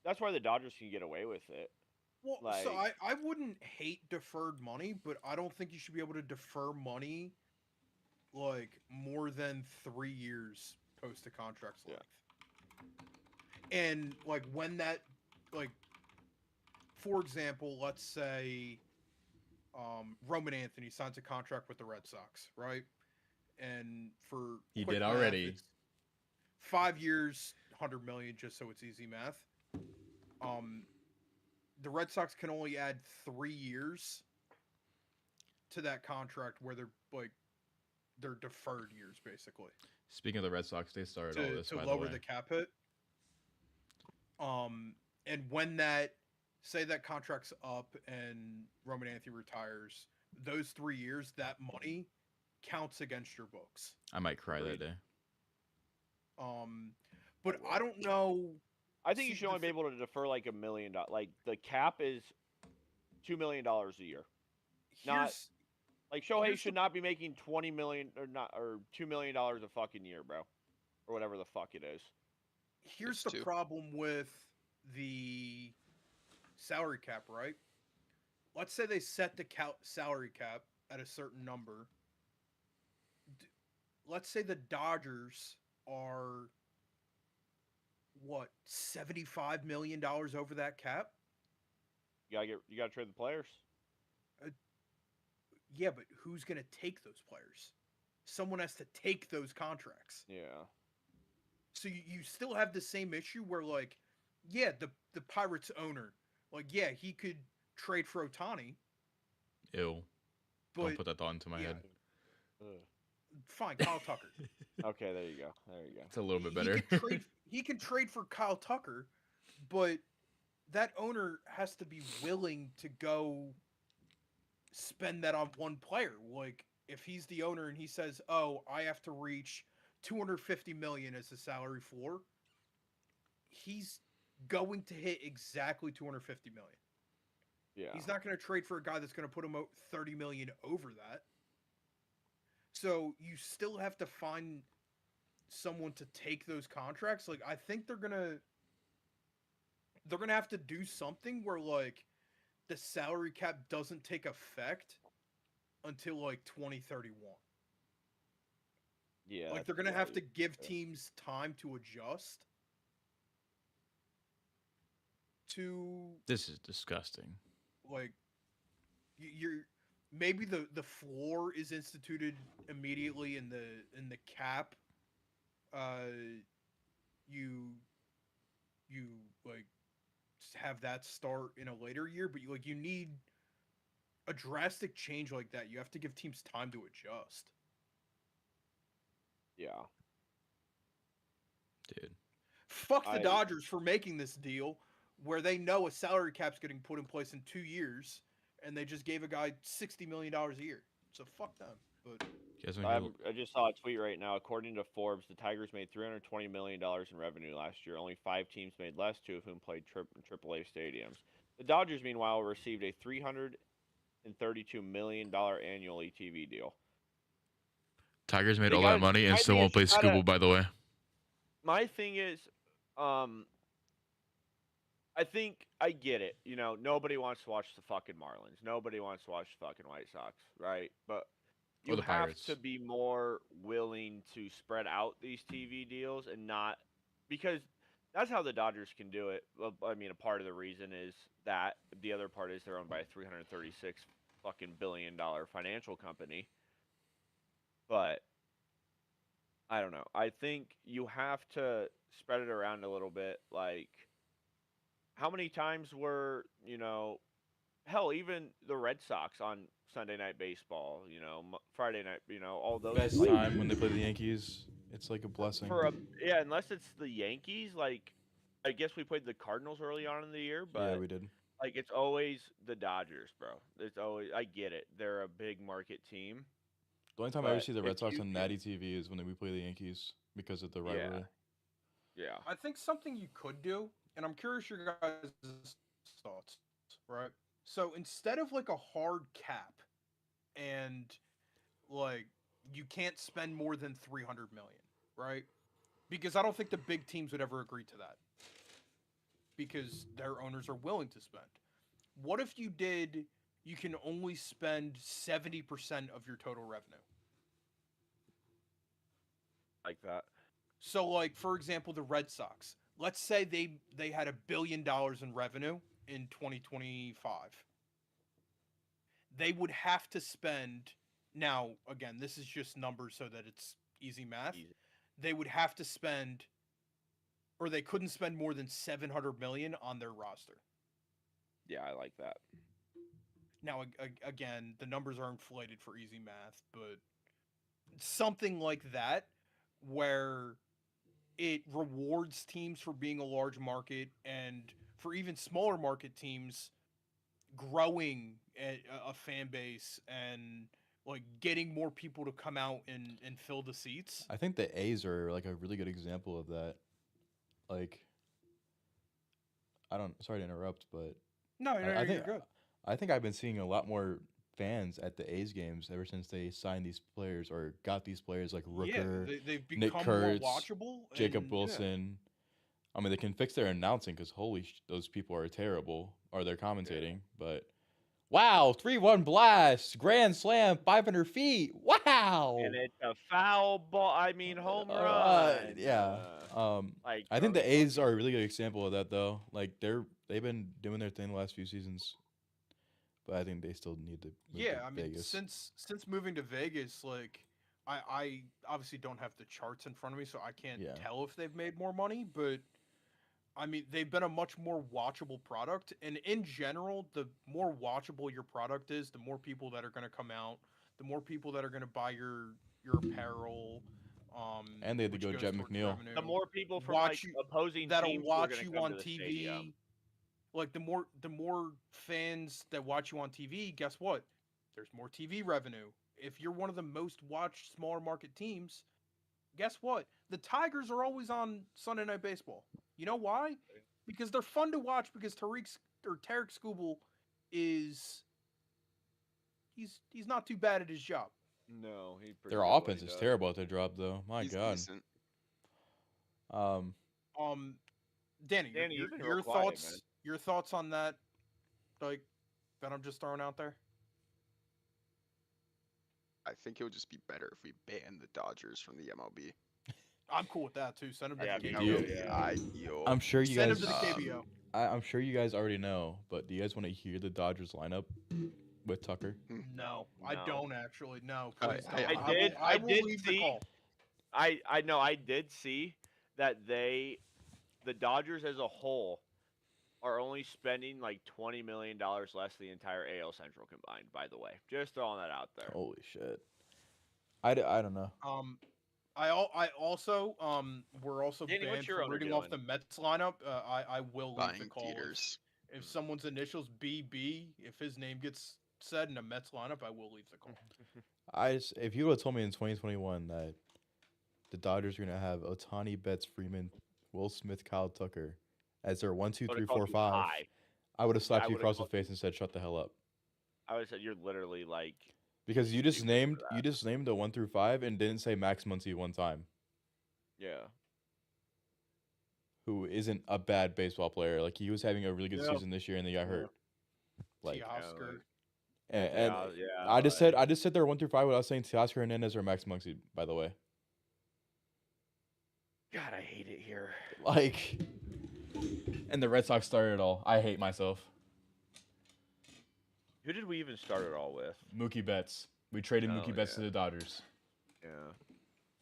that's why the Dodgers can get away with it. Well, so Like, I wouldn't hate deferred money, but I don't think you should be able to defer money like more than 3 years post the contract's Yeah. length. And like when that like for example, let's say Roman Anthony signs a contract with the Red Sox, right? And for He quick did math, already. it's 5 years, 100 million, just so it's easy math. The Red Sox can only add 3 years to that contract where they're deferred years basically Speaking of the Red Sox, they started all this to by the lower way. the cap hit. And when that say that contract's up and Roman Anthony retires, those 3 years, that money counts against your books. I might cry that Agreed. day. But I don't know. I think you See, should only be able to defer like $1 million. Like the cap is $2 million a year. Not Here's like Shohei here's should not be making $20 million or $2 million a fucking year, bro, or whatever the fuck it is. here's It's the two. problem with the salary cap, right? Let's say they set the salary cap at a certain number. Let's say the Dodgers are what $75 million over that cap. You gotta trade the players. Yeah, but who's going to take those players? Someone has to take those contracts. Yeah. So you still have the same issue where, like, yeah, the Pirates owner, like, yeah, he could trade for Ohtani, Ew. but Don't put that thought into my yeah, head. fine, Kyle Tucker. Okay, there you go. There you go. It's a little bit better. He can trade for Kyle Tucker, but that owner has to be willing to go spend that on one player. Like, if he's the owner and he says, "Oh, I have to reach 250 million as the salary floor," he's going to hit exactly 250 million. Yeah. He's not going to trade for a guy that's going to put him 30 million over that. So you still have to find someone to take those contracts. Like, I think they're gonna have to do something where like the salary cap doesn't take effect until like 2031. Yeah. Like they're gonna have to give teams time to adjust to This is disgusting. like you're maybe the floor is instituted immediately in the cap. You like have that start in a later year, but you need a drastic change like that. You have to give teams time to adjust. Yeah. Dude. Fuck the Dodgers for making this deal where they know a salary cap's getting put in place in 2 years, and they just gave a guy $60 million a year. So fuck them. But I just saw a tweet right now. According to Forbes, the Tigers made $320 million in revenue last year. Only 5 teams made less, 2 of whom played AAA stadiums. The Dodgers, meanwhile, received a $332 million annual TV deal. Tigers made all that money and still won't play Scuba, by the way. My thing is, I think I get it. You know, nobody wants to watch the fucking Marlins. Nobody wants to watch the fucking White Sox, right? But you have to be more willing to spread out these TV deals and not because that's how the Dodgers can do it. Well, I mean, a part of the reason is that the other part is they're owned by a $336 fucking $billion financial company. But I don't know. I think you have to spread it around a little bit. Like, how many times were, you know, hell, even the Red Sox on Sunday Night Baseball, you know, Friday night, you know, all those. Best time when they play the Yankees. It's like a blessing. Unless it's the Yankees, like, I guess we played the Cardinals early on in the year, but yeah, we did. Like, it's always the Dodgers, bro. It's always, I get it. They're a big market team. The only time I ever see the Red Sox on Natty TV is when we play the Yankees because of the rivalry. Yeah. I think something you could do, and I'm curious your guys' thoughts, right? So instead of like a hard cap and like you can't spend more than 300 million, right? Because I don't think the big teams would ever agree to that. Because their owners are willing to spend. What if you can only spend 70% of your total revenue? Like that. So, like, for example, the Red Sox. Let's say they had $1 billion in revenue in 2025. They would have to spend, now, again, this is just numbers so that it's easy math. They would have to spend, or they couldn't spend more than 700 million on their roster. Yeah, I like that. Now, again, the numbers are inflated for easy math, but something like that where it rewards teams for being a large market and for even smaller market teams growing a fan base and like getting more people to come out and fill the seats. I think the A's are like a really good example of that. Like, sorry to interrupt, but no, you're good. I think I've been seeing a lot more fans at the A's games ever since they signed these players or got these players like Rooker, they've become Nick Kurtz, more watchable. Jacob Wilson. I mean, they can fix their announcing because those people are terrible or they're commentating. But wow, 3-1 blast, grand slam, 500 feet. Wow, and it's a foul ball. I mean, home run. I think the A's are a really good example of that, though. Like they've been doing their thing the last few seasons. But I think they still need to move to Vegas. Since moving to Vegas, like I obviously don't have the charts in front of me, so I can't tell if they've made more money. But I mean, they've been a much more watchable product, and in general, the more watchable your product is, the more people that are going to come out, the more people that are going to buy your apparel. And they had to go Jet McNeil. The more people from opposing that'll teams watch you on TV. Stadium. Like the more fans that watch you on TV, guess what? There's more TV revenue. If you're one of the most watched smaller market teams, guess what? The Tigers are always on Sunday Night Baseball. You know why? Because they're fun to watch because Tarek Skubal is he's not too bad at his job. No, their offense is terrible at their job though. He's God. Decent. Danny, your thoughts? Man. Your thoughts on that, like, that I'm just throwing out there? I think it would just be better if we banned the Dodgers from the MLB. I'm cool with that, too. Send them to the KBO. I'm sure you guys... Send them to the KBO. I'm sure you guys already know, but do you guys want to hear the Dodgers lineup with Tucker? No, I don't actually. No, please don't. I did see that the Dodgers as a whole are only spending like $20 million less the entire AL Central combined, by the way. Just throwing that out there. Holy shit. I don't know. I also we're also Danny, what's banned your from owner reading off the doing? Mets lineup. I will leave the Buying call theaters. if someone's initials BB, if his name gets said in a Mets lineup, I will leave the call. If you would have told me in 2021 that the Dodgers are gonna have Otani, Betts, Freeman, Will Smith, Kyle Tucker as their 1, 2, I would 3, have called 4, you 5, high. I would have Yeah, slapped I you would have across the called. face and said, "Shut the hell up." I would have said you're literally like Because you just stupid for named that. the 1 through 5 and didn't say Max Muncy one time, Yeah. who isn't a bad baseball player. Like he was having a really good Yeah. season this year and he got hurt. Like Teoscar. and Yeah. I just said they're 1 through 5 without saying Teoscar Hernandez or Max Muncy, by the way. God, I hate it here. Like, and the Red Sox started it all. I hate myself. Who did we even start it all with? Mookie Betts. We traded Mookie Betts to yeah. the Dodgers. Yeah.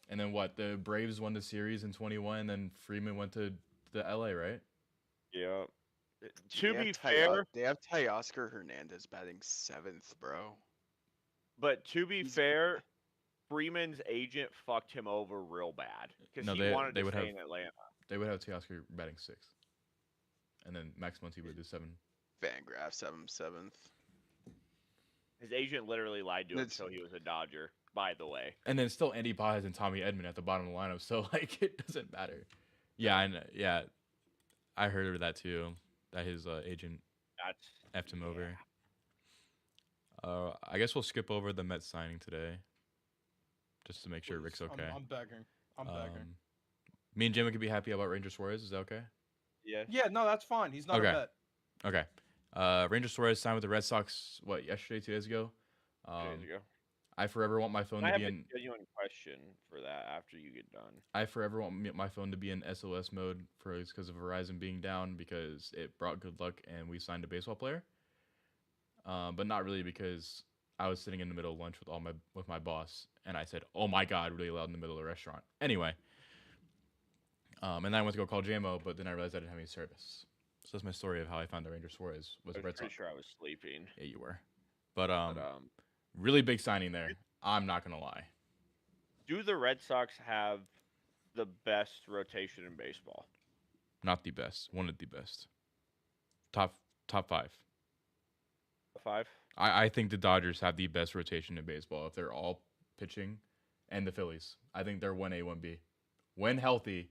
And then what? The Braves won the series in 21, and then Freeman went to the LA, right? Yeah. They To have be fair, they have Teoscar Hernandez batting 7th, bro. but to be He's- fair, Freeman's agent fucked him over real bad because No, he they- wanted they to would stay have- in Atlanta. They would have Teoscar batting 6th. And then Max Muncy would do 7. Fangraphs have him 7th. His agent literally lied to him That's- until he was a Dodger. By the way, And then still Andy Paz and Tommy Edman at the bottom of the lineup, so like it doesn't matter. Yeah, I know, yeah, I heard of that too. That his agent that's effed him over. I guess we'll skip over the Mets signing today, just to make sure Please. Rick's okay. I'm begging. I'm begging. Me and Jimmy could be happy about Ranger Suarez. Is that okay? Yeah. Yeah, no, that's fine. He's not Okay. a bet. Okay. Ranger Suarez signed with the Red Sox. What, yesterday, 2 days ago? 2 days ago. I forever want my phone I to have be a in. genuine question for that after you get done. I forever want my phone to be in SOS mode because of Verizon being down because it brought good luck and we signed a baseball player. But not really because I was sitting in the middle of lunch with my boss and I said, "Oh my God," really loud in the middle of the restaurant. Anyway, and then I went to go call JMO, but then I realized I didn't have any service. So that's my story of how I found out Ranger Suarez was I a was Red pretty Sox. sure I was sleeping. Yeah, you were. But But really big signing there. I'm not gonna lie. do the Red Sox have the best rotation in baseball? Not the best. One of the best. Top 5. 5? I think the Dodgers have the best rotation in baseball if they're all pitching, and the Phillies. I think they're 1A, 1B. When healthy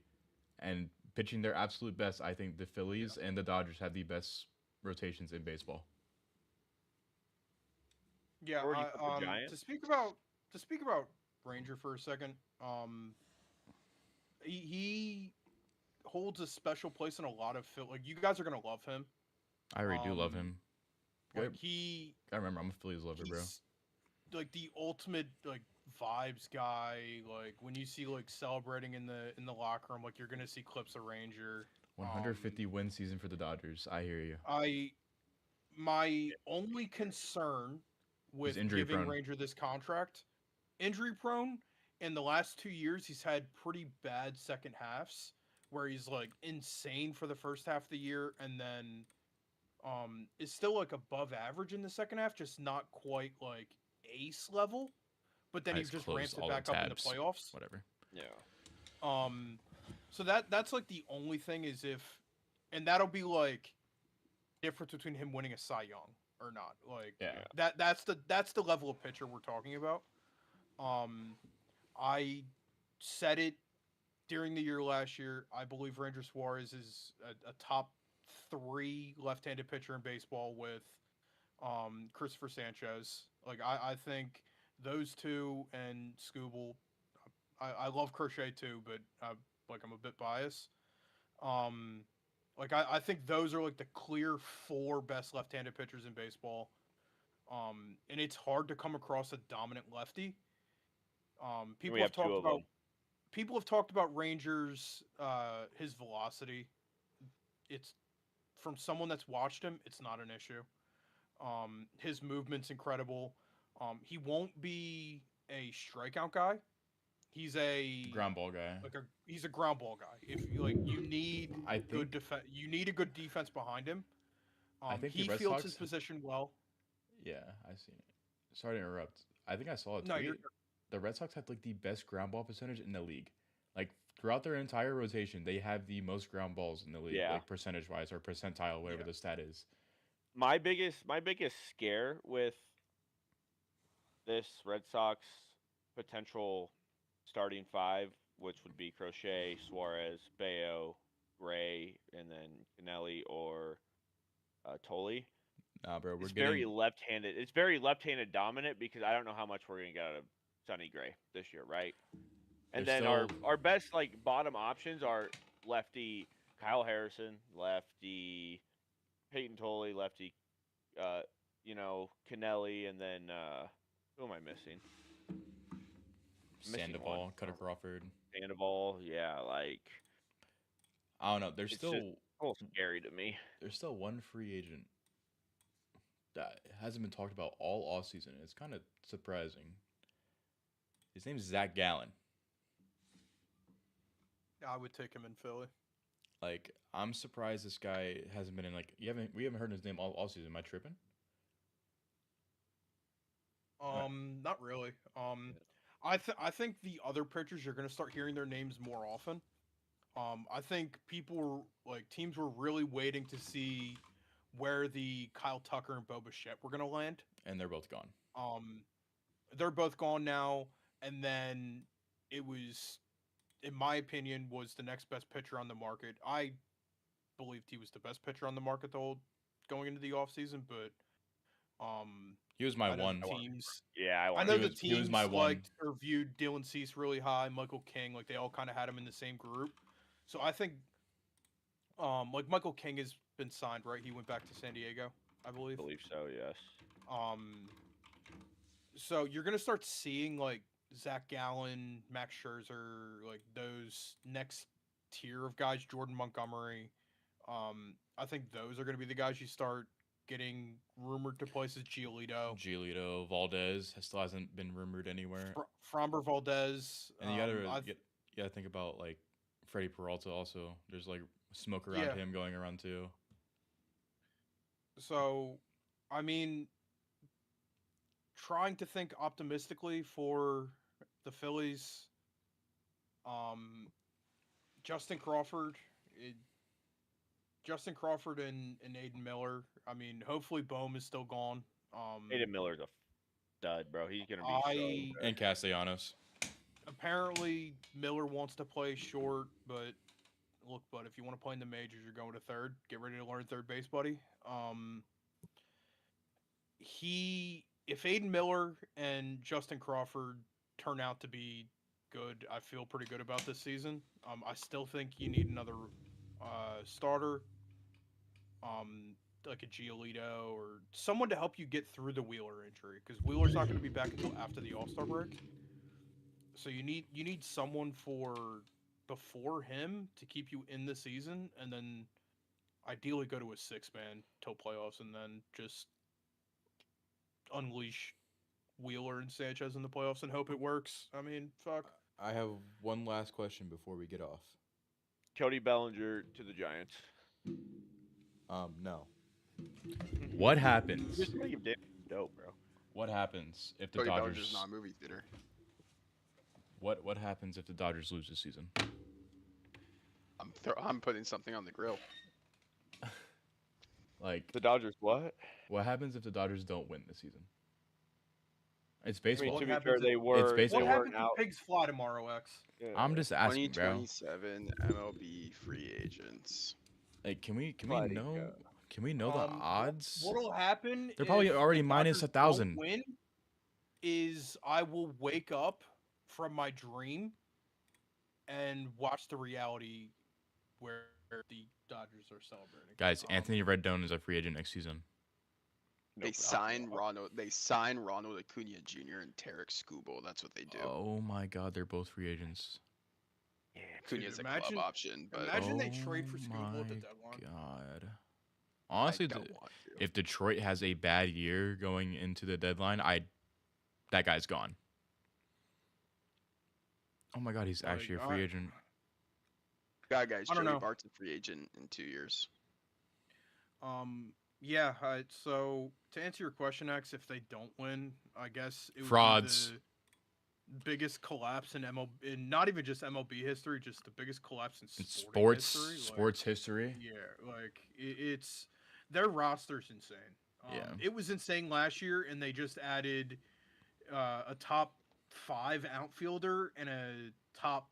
and pitching their absolute best, I think the Phillies and the Dodgers have the best rotations in baseball. Yeah, Where do you put the Giants? to speak about Ranger for a second. He holds a special place in a lot of like you guys are gonna love him. I already do love him. Like I remember I'm a Phillies lover, bro. he's like the ultimate like vibes guy. Like when you see like celebrating in the locker room, like you're gonna see clips of Ranger. 150 win season for the Dodgers. I hear you. My only concern with injury giving prone. Ranger this contract, injury prone. In the last 2 years, he's had pretty bad second halves where he's like insane for the first half of the year and then is still like above average in the second half, just not quite like ace level. But then he Eyes just closed, ramps it all the back up in the tabs. playoffs. Whatever. Yeah. So that's like the only thing is and that'll be like difference between him winning a Cy Young or not. Like Yeah. that's the level of pitcher we're talking about. I said it during the year last year. I believe Ranger Suarez is a top 3 left-handed pitcher in baseball with Christopher Sanchez. Like I think those two and Scooble. I love Crochet too, but I'm a bit biased. Like I think those are like the clear 4 best left-handed pitchers in baseball. And it's hard to come across a dominant lefty. People have talked about Rangers his velocity. It's from someone that's watched him, it's not an issue. His movement's incredible. He won't be a strikeout guy. He's a Ground ball guy. He's a ground ball guy. If you need good defense, you need a good defense behind him. I think he the Red fields Sox his position well. Yeah, I seen it. Sorry to interrupt. I think I saw a tweet. No, you're the Red Sox have like the best ground ball percentage in the league. Like throughout their entire rotation, they have the most ground balls in the league, Yeah. like percentage wise or percentile, whatever the stat is. My biggest scare with this Red Sox potential starting five, which would be Crochet, Suarez, Bayo, Gray, and then Canelli or Tolley. Nah, bro, It's very left-handed. It's very left-handed dominant because I don't know how much we're gonna get out of Sonny Gray this year, right? And They're then still- our best like bottom options are lefty Kyle Harrison, lefty Peyton Tolley, lefty Canelli, and then who am I missing? Sandoval, Cutter Crawford. Sandoval, yeah, like I don't know. There's it's still just a little scary to me. there's still one free agent that hasn't been talked about all offseason. It's kind of surprising. His name's Zach Gallen. I would take him in Philly. Like, I'm surprised this guy hasn't been in like we haven't heard his name all season. Am I tripping? Not really. I think the other pitchers you're gonna start hearing their names more often. I think teams were really waiting to see where the Kyle Tucker and Bo Bichette were gonna land. And they're both gone. They're both gone now, and then it was, in my opinion, was the next best pitcher on the market. I believed he was the best pitcher on the market going into the offseason, but He was my I know one. the teams. Yeah, I know He the was- he was teams my one. liked or viewed Dylan Cease really high, Michael King, like they all kind of had him in the same group. So I think, like Michael King has been signed, right? He went back to San Diego, I I believe. believe so. Yes. So you're gonna start seeing like Zach Gallen, Max Scherzer, like those next tier of guys, Jordan Montgomery. I think those are gonna be the guys you start getting rumored to places. Giolito, Valdez still hasn't been rumored anywhere. Framber Valdez. And you gotta think about like Freddie Peralta also. There's like smoke around Yeah. him going around too. So, I mean, trying to think optimistically for the Phillies. Justin Crawford. Justin Crawford and Aiden Miller. I mean, hopefully Bohm is still gone. Aiden Miller's a stud, bro. He's gonna be so good. And Castellanos. Apparently Miller wants to play short, but look, bud, if you want to play in the majors, you're going to third. Get ready to learn third base, buddy. If Aiden Miller and Justin Crawford turn out to be good, I feel pretty good about this season. I still think you need another starter, like a Giolito or someone to help you get through the Wheeler injury, because Wheeler's not going to be back until after the All-Star break. So you need someone before him to keep you in the season, and then ideally go to a 6-man till playoffs, and then just unleash Wheeler and Sanchez in the playoffs and hope it works. I mean, fuck. I have one last question before we get off. Cody Bellinger to the Giants. No. What happens? Just make him damn dope, bro. What happens if the Cody Dodgers? Bellinger's not a movie theater. What happens if the Dodgers lose this season? I'm putting something on the grill. Like, The Dodgers what? what happens if the Dodgers don't win this season? It's I mean, baseball. to be What fair, happens they if- were. baseball. They What weren't happens if out. pigs fly tomorrow, X? Yeah. I'm just asking, bro. 2027 MLB free agents. Like, can we Like, know? Can we know the odds? What'll happen? They're probably if already the minus Dodgers 1,000. don't win is I will wake up from my dream and watch the reality where the Dodgers are celebrating. Guys, Anthony Rendon is a free agent next season. They sign Ronald. They sign Ronald Acuna Jr. and Tarek Skubal. That's what they do. Oh my God, they're both free agents. Yeah, Acuna's dude, a club option, but Imagine they Oh trade for Skubal at the my deadline. God. I Honestly, don't want to. if Detroit has a bad year going into the deadline, that guy's gone. Oh my God, he's Like, actually a free agent. Guys, I don't Joey know. Bart's a free agent in 2 years. Yeah. So to answer your question, X, if they don't win, I guess it would Frauds. Be biggest collapse in MLB, in not even just MLB history, just the biggest collapse in sports history. Yeah, like it's their roster's insane. Yeah. It was insane last year, and they just added a top 5 outfielder and a top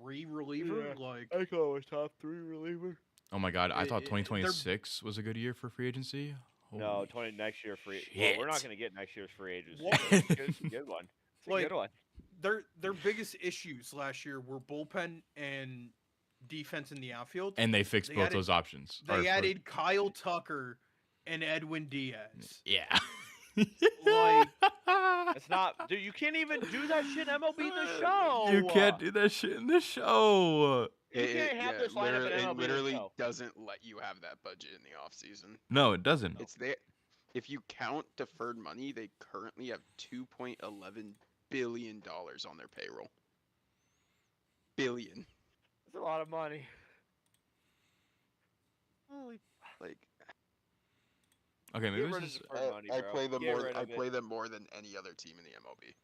3 reliever. Yeah. Like I call it top 3 reliever. Oh my god, I thought they're- 2026 was a good year for free agency. No, Holy next year free. shit. Well, we're not going to get next year's free agents. What? It's a good one. It's a Like, good one. their biggest issues last year were bullpen and defense in the outfield. And they fixed They both added- those options. They added Kyle Tucker and Edwin Diaz. Yeah. Like, It's not, dude. You can't even do that shit in MLB The Show. You can't do that shit in the show. You can't have this lineup in MLB It literally The Show. doesn't let you have that budget in the offseason. No, it doesn't. It's there. If you count deferred money, they currently have $2.11 billion on their payroll. Billion. That's a lot of money. Holy, like Okay, maybe Get this rid of is. deferred money, I bro. play them Get more. rid I of it. play them more than any other team in the MLB.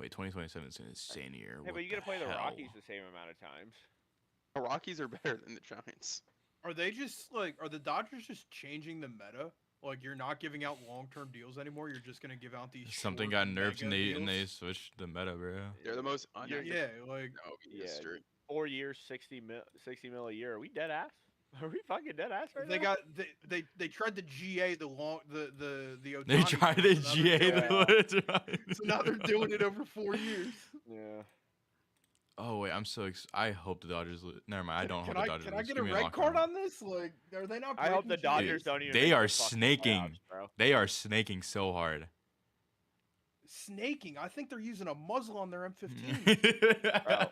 Wait, 2027 is an insane year. Hey, What but you got to play the hell? Rockies the same amount of times. The Rockies are better than the Giants. are they just like, are the Dodgers just changing the meta? Like, you're not giving out long-term deals anymore. You're just gonna give out these. Something short got nerfed and mega they deals? switched the meta, bro. They're the most Yeah, underrated like in MLB Yeah. history. 4 years, 60 mil a year. Are we dead ass? Are we fucking dead ass right they now? got they tried to GA the They Ohtani tried deal, to so now they're GA doing it- the So now they're doing it over 4 years. Yeah. Oh wait, I'm so I hope the Dodgers. Never mind, I don't Can hope the I Dodgers. can I lose. get Give a me red locker card room. on this? Like, are they not? I hope the breaking Dodgers GAs? don't even. They make are the fucking snaking. playoffs, bro. They are snaking so hard. Snaking. I think they're using a muzzle on their M15. Bro.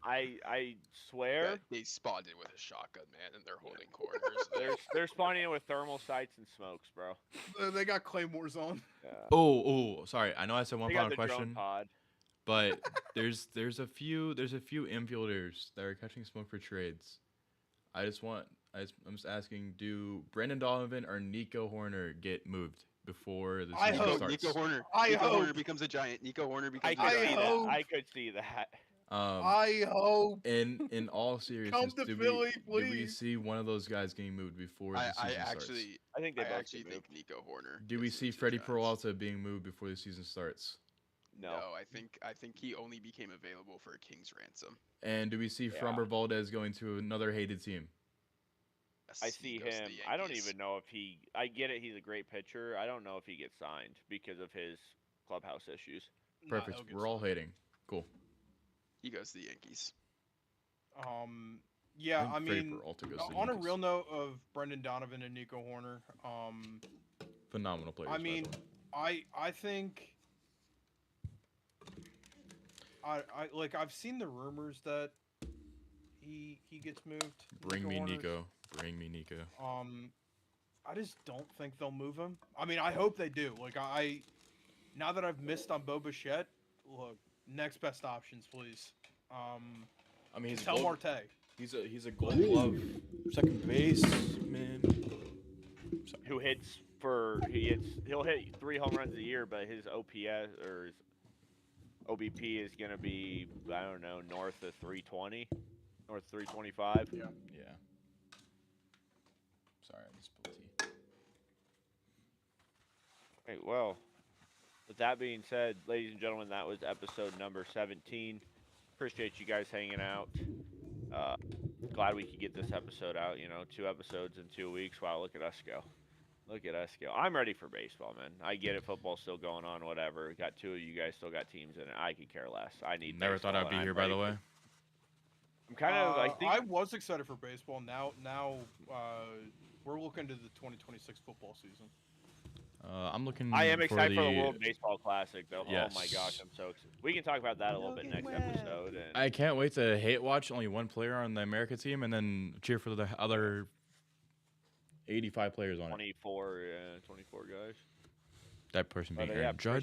I swear They spawned it with a shotgun, man, and they're holding corners. they're spawning in with thermal sights and smokes, bro. They got claymores on. Yeah. Oh, sorry. I know I said one They got final the drone question, pod. but there's a few infielders that are catching smoke for trades. I'm just asking, do Brendan Donovan or Nico Horner get moved before the I season hope. starts? Nico Horner. I Nico Horner hope. becomes a giant. Nico Horner becomes I a could I see giant. that. hope. I could see that. I hope. In all seriousness, to do Philly, we please. see one of those guys getting moved before the I season starts? actually, I think they I both actually get think moved. Nico Horner. Do we gets see moved to the Freddie Giants. Peralta being moved before the season starts? No. I think he only became available for a king's ransom. And do we see Yeah. Framber Valdez going to another hated team? Yes, I he see goes to him. the I don't Yankees. even know if he. I get it. He's a great pitcher. I don't know if he gets signed because of his clubhouse issues. Nah, Perfect. he'll get We're all signed. hating. Cool. He goes to the Yankees. Yeah, I think Freddie mean, Peralta goes to the on a Yankees. real note of Brendan Donovan and Nico Horner, Phenomenal players. I by mean, the way. I think I like I've seen the rumors that he gets moved. Bring me Horner's. Nico. Bring me Nico. I just don't think they'll move him. I mean, I hope they do. Like I now that I've missed on Bo Bichette, look, next best options, please. I mean, he's Tell Marte. He's a Gold Glove second baseman. Who hits he'll hit 3 home runs a year, but his OPS or his OBP is gonna be, I don't know, north of 320, north of 325. Yeah. Yeah. Sorry, I just spilled tea. Right, well, with that being said, ladies and gentlemen, that was episode number 17. Appreciate you guys hanging out. Glad we could get this episode out. 2 episodes in 2 weeks. Wow, look at us go. Look at us go. I'm ready for baseball, man. I get it. Football's still going on, whatever. Got 2 of you guys still got teams in it. I could care less. I need Never thought baseball, I'd be and here, I'm by the ready way. I'm kind of, I think, I was excited for baseball. Now we're looking to the 2026 football season. I'm looking. I am excited for the the World Baseball Classic, though. Yes. Oh my gosh, I'm so excited. We can talk about that a little bit next episode. And I can't wait to hate watch only one player on the America team and then cheer for the other 85 players on it. 24 guys. That person being But, yeah, Aaron Judge.